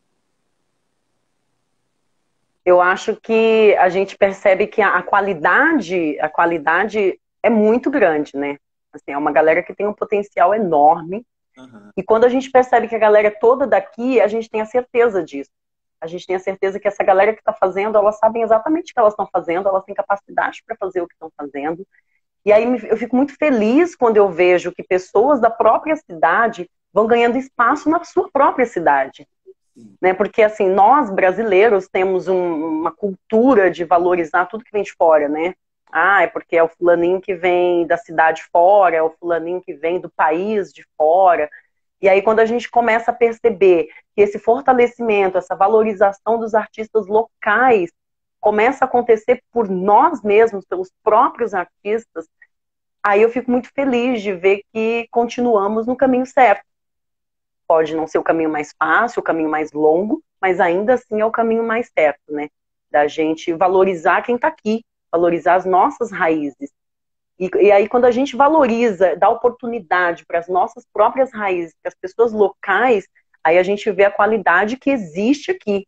Eu acho que a gente percebe que a qualidade é muito grande, né? Assim, é uma galera que tem um potencial enorme. Aham. E quando a gente percebe que a galera é toda daqui, a gente tem a certeza disso. A gente tem a certeza que essa galera que está fazendo, elas sabem exatamente o que elas estão fazendo, elas têm capacidade para fazer o que estão fazendo. E aí eu fico muito feliz quando eu vejo que pessoas da própria cidade vão ganhando espaço na sua própria cidade. Sim. Né? Porque assim, nós brasileiros temos uma cultura de valorizar tudo que vem de fora, né? Ah, é porque é o fulaninho que vem da cidade fora, é o fulaninho que vem do país de fora. E aí, quando a gente começa a perceber que esse fortalecimento, essa valorização dos artistas locais começa a acontecer por nós mesmos, pelos próprios artistas, aí eu fico muito feliz de ver que continuamos no caminho certo. Pode não ser o caminho mais fácil, o caminho mais longo, mas ainda assim é o caminho mais certo, né? Da gente valorizar quem está aqui, valorizar as nossas raízes. E aí, quando a gente valoriza, dá oportunidade para as nossas próprias raízes, para as pessoas locais, aí a gente vê a qualidade que existe aqui,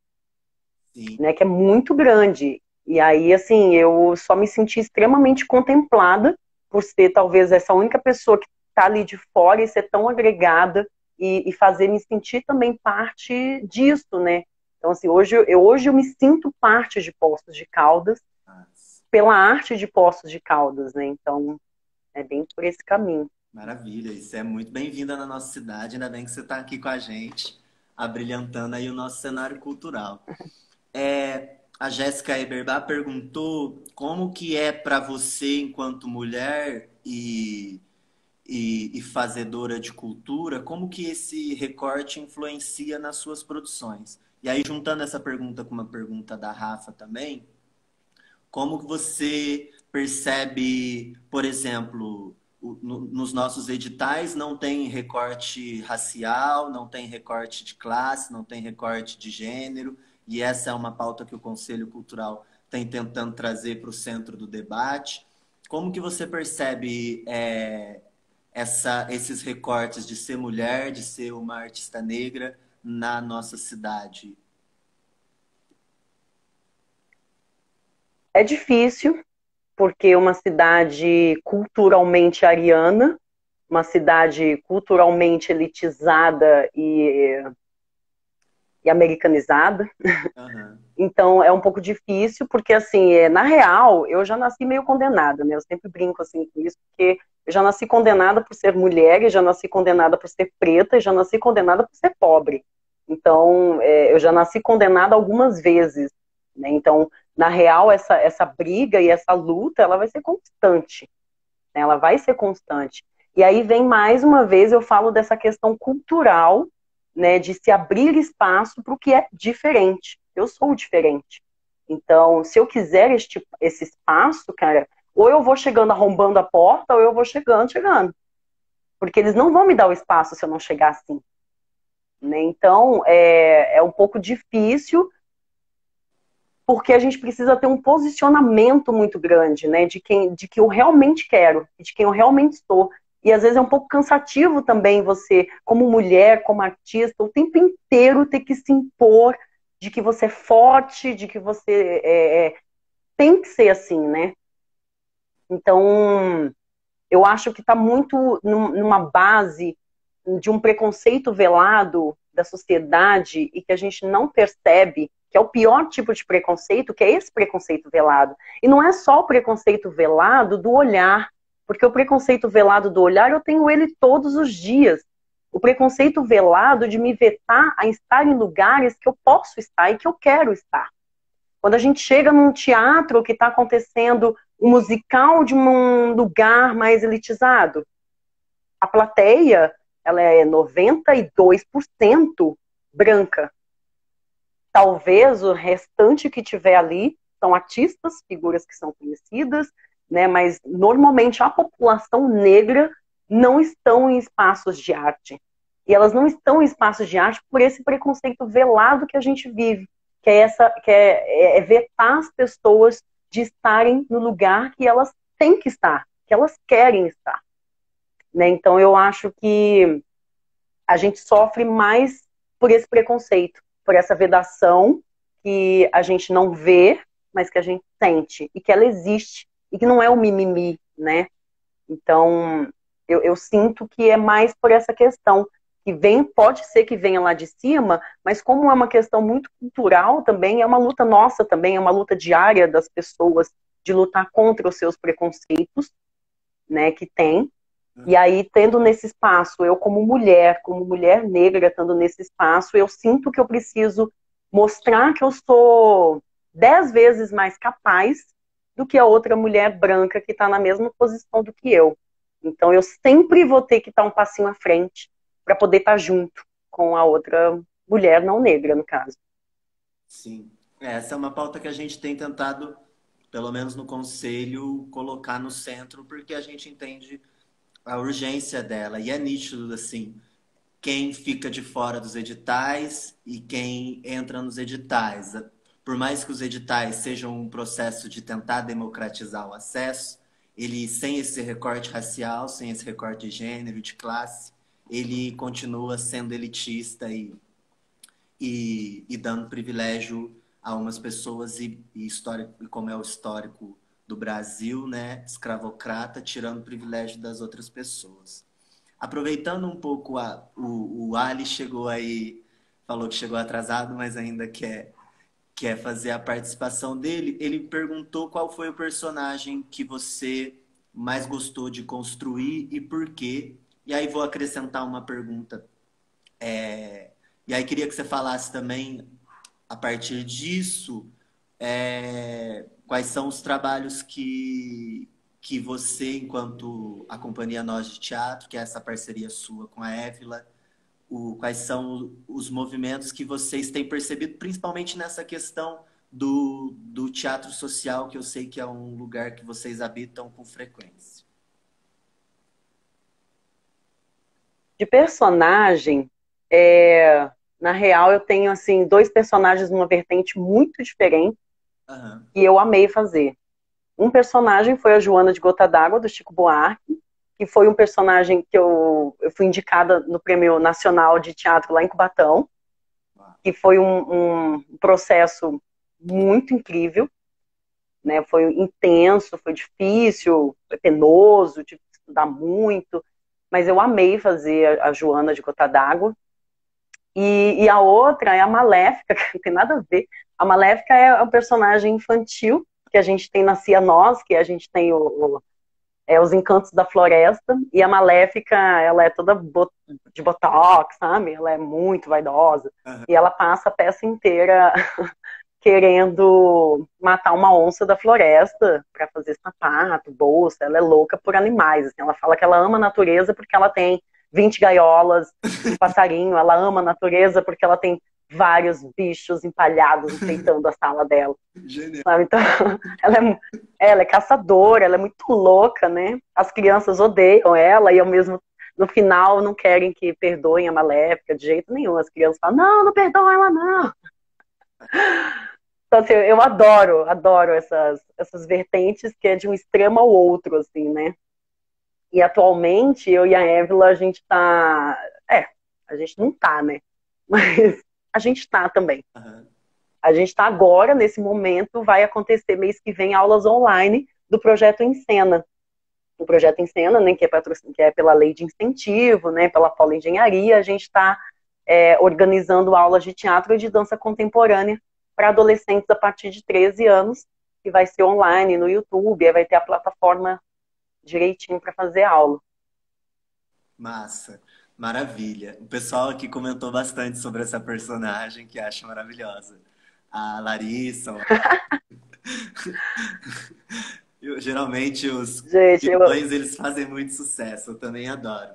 Sim. né? Que é muito grande. E aí, assim, eu só me senti extremamente contemplada por ser talvez essa única pessoa que está ali de fora e ser tão agregada e fazer me sentir também parte disso, né? Então, assim, hoje eu me sinto parte de Poços de Caldas Nossa, pela arte de Poços de Caldas, né? Então, é bem por esse caminho. maravilha, isso é muito bem-vinda na nossa cidade, ainda bem que você está aqui com a gente, abrilhantando aí o nosso cenário cultural. A Jéssica Eberbach perguntou como que é para você, enquanto mulher e fazedora de cultura, como que esse recorte influencia nas suas produções? E aí, juntando essa pergunta com uma pergunta da Rafa também, como que você percebe, por exemplo, nos nossos editais não tem recorte racial, não tem recorte de classe, não tem recorte de gênero, e essa é uma pauta que o Conselho Cultural tem tentando trazer para o centro do debate. Como que você percebe esses recortes de ser mulher, de ser uma artista negra na nossa cidade? É difícil, porque é uma cidade culturalmente ariana, uma cidade culturalmente elitizada e americanizada. Aham. Então é um pouco difícil, porque assim, na real, eu já nasci meio condenada, né? Eu sempre brinco assim com isso, porque eu já nasci condenada por ser mulher, e já nasci condenada por ser preta, e já nasci condenada por ser pobre. Então, eu já nasci condenada algumas vezes, né? Então, na real, essa briga e essa luta, ela vai ser constante, né? Ela vai ser constante. E aí vem mais uma vez, eu falo dessa questão cultural, né, de se abrir espaço para o que é diferente. Eu sou diferente. Então, se eu quiser esse espaço, cara, ou eu vou chegando arrombando a porta, ou eu vou chegando. Porque eles não vão me dar o espaço se eu não chegar assim. Né? Então, é um pouco difícil, porque a gente precisa ter um posicionamento muito grande, né, de que eu realmente quero, de quem eu realmente sou. E às vezes é um pouco cansativo também você, como mulher, como artista, o tempo inteiro ter que se impor de que você é forte, de que você tem que ser assim, né? Então, eu acho que está muito numa base de um preconceito velado da sociedade e que a gente não percebe, que é o pior tipo de preconceito, que é esse preconceito velado. E não é só o preconceito velado do olhar, porque o preconceito velado do olhar eu tenho ele todos os dias. O preconceito velado de me vetar a estar em lugares que eu posso estar e que eu quero estar. Quando a gente chega num teatro que está acontecendo um musical de um lugar mais elitizado, a plateia ela é 92% branca. Talvez o restante que tiver ali são artistas, figuras que são conhecidas, né? Mas normalmente a população negra não estão em espaços de arte. E elas não estão em espaços de arte por esse preconceito velado que a gente vive, que é vetar as pessoas de estarem no lugar que elas têm que estar, que elas querem estar. Né? Então eu acho que a gente sofre mais por esse preconceito, por essa vedação que a gente não vê, mas que a gente sente, e que ela existe, e que não é o mimimi, né? Então, eu sinto que é mais por essa questão, que vem, pode ser que venha lá de cima, mas como é uma questão muito cultural também, é uma luta nossa também, é uma luta diária das pessoas de lutar contra os seus preconceitos, né, que tem. E aí, tendo nesse espaço, eu como mulher negra, estando nesse espaço, eu sinto que eu preciso mostrar que eu sou 10 vezes mais capaz do que a outra mulher branca que está na mesma posição do que eu. Então, eu sempre vou ter que estar um passinho à frente para poder estar junto com a outra mulher não negra, no caso. Sim. Essa é uma pauta que a gente tem tentado, pelo menos no conselho, colocar no centro, porque a gente entende a urgência dela. E é nítido, assim, quem fica de fora dos editais e quem entra nos editais. Por mais que os editais sejam um processo de tentar democratizar o acesso, ele, sem esse recorte racial, sem esse recorte de gênero, de classe, ele continua sendo elitista e dando privilégio a umas pessoas e como é o histórico do Brasil, né, escravocrata, tirando privilégio das outras pessoas. Aproveitando um pouco, o Ali chegou aí, falou que chegou atrasado, mas ainda quer fazer a participação dele. Ele perguntou qual foi o personagem que você mais gostou de construir e por quê. E aí vou acrescentar uma pergunta. E aí queria que você falasse também, a partir disso, quais são os trabalhos que você, enquanto a Companhia Nós de Teatro, que é essa parceria sua com a Évila, quais são os movimentos que vocês têm percebido, principalmente nessa questão do teatro social, que eu sei que é um lugar que vocês habitam com frequência. De personagem, na real, eu tenho assim dois personagens numa vertente muito diferente Aham. que eu amei fazer. Um personagem foi a Joana de Gota d'Água, do Chico Buarque, que foi um personagem que eu fui indicada no Prêmio Nacional de Teatro lá em Cubatão, que foi um processo muito incrível, né? Foi intenso, foi difícil, foi penoso, tive que estudar muito, mas eu amei fazer a Joana de Gota d'Água. E a outra é a Maléfica, que não tem nada a ver. A Maléfica é um personagem infantil que a gente tem na Cia Nós, que a gente tem os Encantos da Floresta, e a Maléfica, ela é toda de botox, sabe? Ela é muito vaidosa. Aham. E ela passa a peça inteira querendo matar uma onça da floresta para fazer sapato, bolsa. Ela é louca por animais. Assim. Ela fala que ela ama a natureza porque ela tem 20 gaiolas de passarinho. Ela ama a natureza porque ela tem vários bichos empalhados enfeitando a sala dela. Genial. Sabe? Então, ela é caçadora, ela é muito louca, né? As crianças odeiam ela e ao mesmo no final não querem que perdoem a Maléfica de jeito nenhum. As crianças falam, não, não perdoa ela não. Então, assim, eu adoro essas vertentes que é de um extremo ao outro, assim, né? E atualmente, eu e a Évila, a gente tá... a gente não tá, né? Mas a gente tá também. Aham. A gente está agora, nesse momento, vai acontecer mês que vem aulas online do Projeto Encena. O Projeto Encena, né, que é pela lei de incentivo, né, pela Polo Engenharia, a gente está organizando aulas de teatro e de dança contemporânea para adolescentes a partir de 13 anos, que vai ser online no YouTube, aí vai ter a plataforma direitinho para fazer aula. Massa, maravilha. O pessoal aqui comentou bastante sobre essa personagem que acha maravilhosa. A Larissa. Geralmente os Gente, vilões eles fazem muito sucesso, eu também adoro.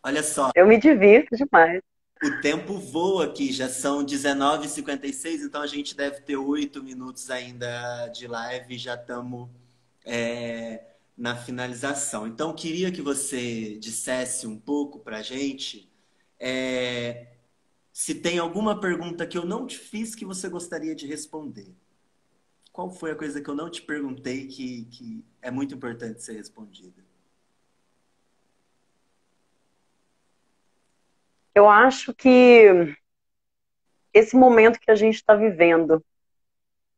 Olha só, eu me divirto demais. o tempo voa aqui, já são 19h56, então a gente deve ter 8 minutos ainda de live e já estamos na finalização. Então, queria que você dissesse um pouco para a gente se tem alguma pergunta que eu não te fiz que você gostaria de responder. Qual foi a coisa que eu não te perguntei que é muito importante ser respondida? Eu acho que esse momento que a gente está vivendo,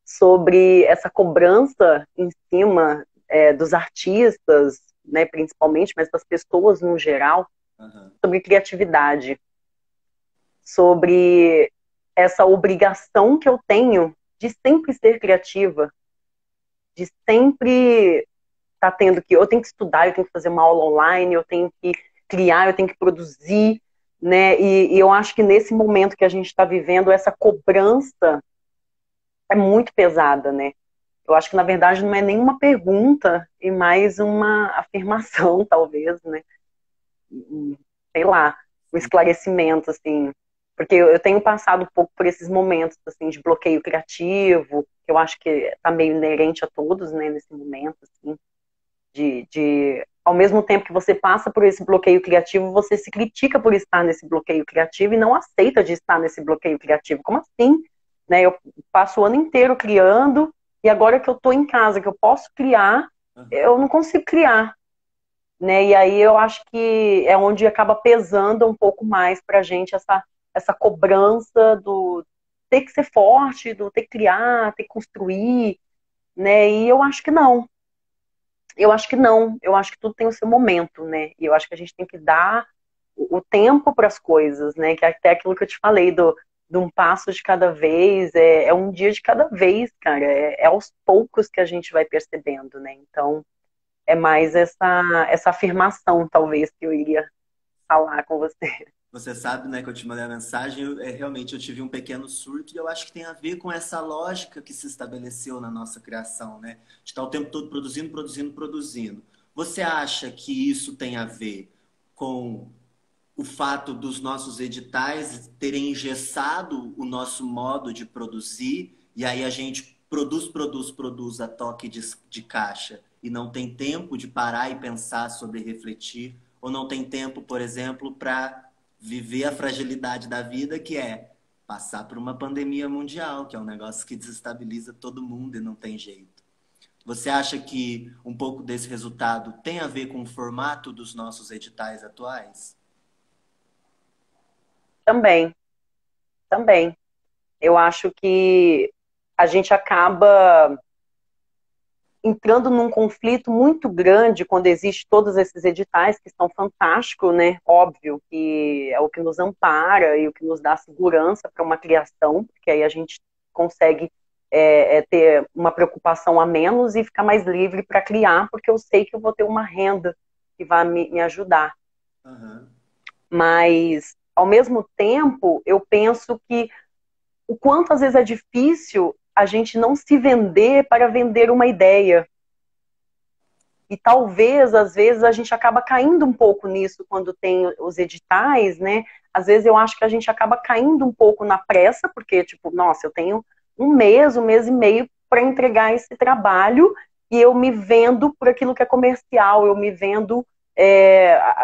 sobre essa cobrança em cima dos artistas, né, principalmente, mas das pessoas no geral, sobre criatividade, sobre essa obrigação que eu tenho de sempre ser criativa, de sempre estar tendo que, eu tenho que estudar, eu tenho que fazer uma aula online, eu tenho que criar, eu tenho que produzir, né? E eu acho que nesse momento que a gente está vivendo, essa cobrança é muito pesada, né? Eu acho que, na verdade, não é nenhuma pergunta e mais uma afirmação, talvez, né? Sei lá, um esclarecimento, assim. Porque eu tenho passado um pouco por esses momentos, assim, de bloqueio criativo, que eu acho que está meio inerente a todos, né, nesse momento, assim. Ao mesmo tempo que você passa por esse bloqueio criativo, você se critica por estar nesse bloqueio criativo e não aceita de estar nesse bloqueio criativo. Como assim? Né? Eu passo o ano inteiro criando e agora que eu estou em casa, que eu posso criar, eu não consigo criar. Né? E aí eu acho que é onde acaba pesando um pouco mais pra gente essa cobrança do ter que ser forte, do ter que criar, ter que construir, né? E eu acho que não. Eu acho que não. Eu acho que tudo tem o seu momento, né? E eu acho que a gente tem que dar o tempo para as coisas, né? Que é até aquilo que eu te falei de um passo de cada vez, é um dia de cada vez, cara. É aos poucos que a gente vai percebendo, né? Então, é mais essa afirmação, talvez, que eu iria falar com você. Você sabe, né, que eu te mandei a mensagem, realmente eu tive um pequeno surto e eu acho que tem a ver com essa lógica que se estabeleceu na nossa criação, né? De estar o tempo todo produzindo, produzindo, produzindo. Você acha que isso tem a ver com o fato dos nossos editais terem engessado o nosso modo de produzir e aí a gente produz a toque de caixa e não tem tempo de parar e pensar sobre refletir ou não tem tempo, por exemplo, para viver a fragilidade da vida, que é passar por uma pandemia mundial, que é um negócio que desestabiliza todo mundo e não tem jeito. Você acha que um pouco desse resultado tem a ver com o formato dos nossos editais atuais? Também, também. Eu acho que a gente acaba entrando num conflito muito grande quando existe todos esses editais que são fantásticos, né? Óbvio que é o que nos ampara e o que nos dá segurança para uma criação, porque aí a gente consegue ter uma preocupação a menos e ficar mais livre para criar, porque eu sei que eu vou ter uma renda que vai me ajudar. Uhum. Mas, ao mesmo tempo, eu penso que o quanto às vezes é difícil a gente não se vender para vender uma ideia. E talvez, às vezes, a gente acaba caindo um pouco nisso quando tem os editais, né? Às vezes eu acho que a gente acaba caindo um pouco na pressa, porque, tipo, nossa, eu tenho um mês e meio para entregar esse trabalho e eu me vendo por aquilo que é comercial, eu me vendo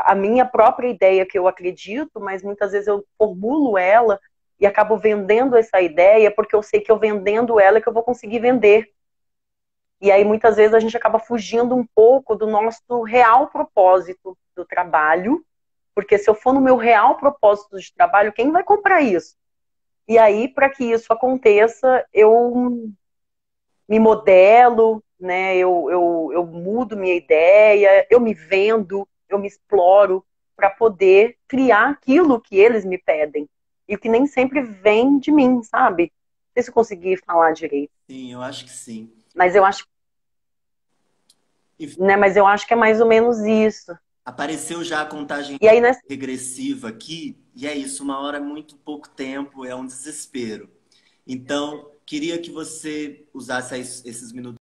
a minha própria ideia que eu acredito, mas muitas vezes eu formulo ela e acabo vendendo essa ideia porque eu sei que eu vendendo ela é que eu vou conseguir vender. E aí muitas vezes a gente acaba fugindo um pouco do nosso real propósito do trabalho, porque se eu for no meu real propósito de trabalho, quem vai comprar isso? E aí, para que isso aconteça, eu me modelo, né? Eu mudo minha ideia, eu me vendo, eu me exploro para poder criar aquilo que eles me pedem. E que nem sempre vem de mim, sabe? Não sei se eu consegui falar direito. Sim, eu acho que sim. Mas eu acho, E né? Mas eu acho que é mais ou menos isso. apareceu já a contagem E aí, nessa... regressiva aqui, e é isso, uma hora é muito pouco tempo, é um desespero. Então, queria que você usasse esses minutos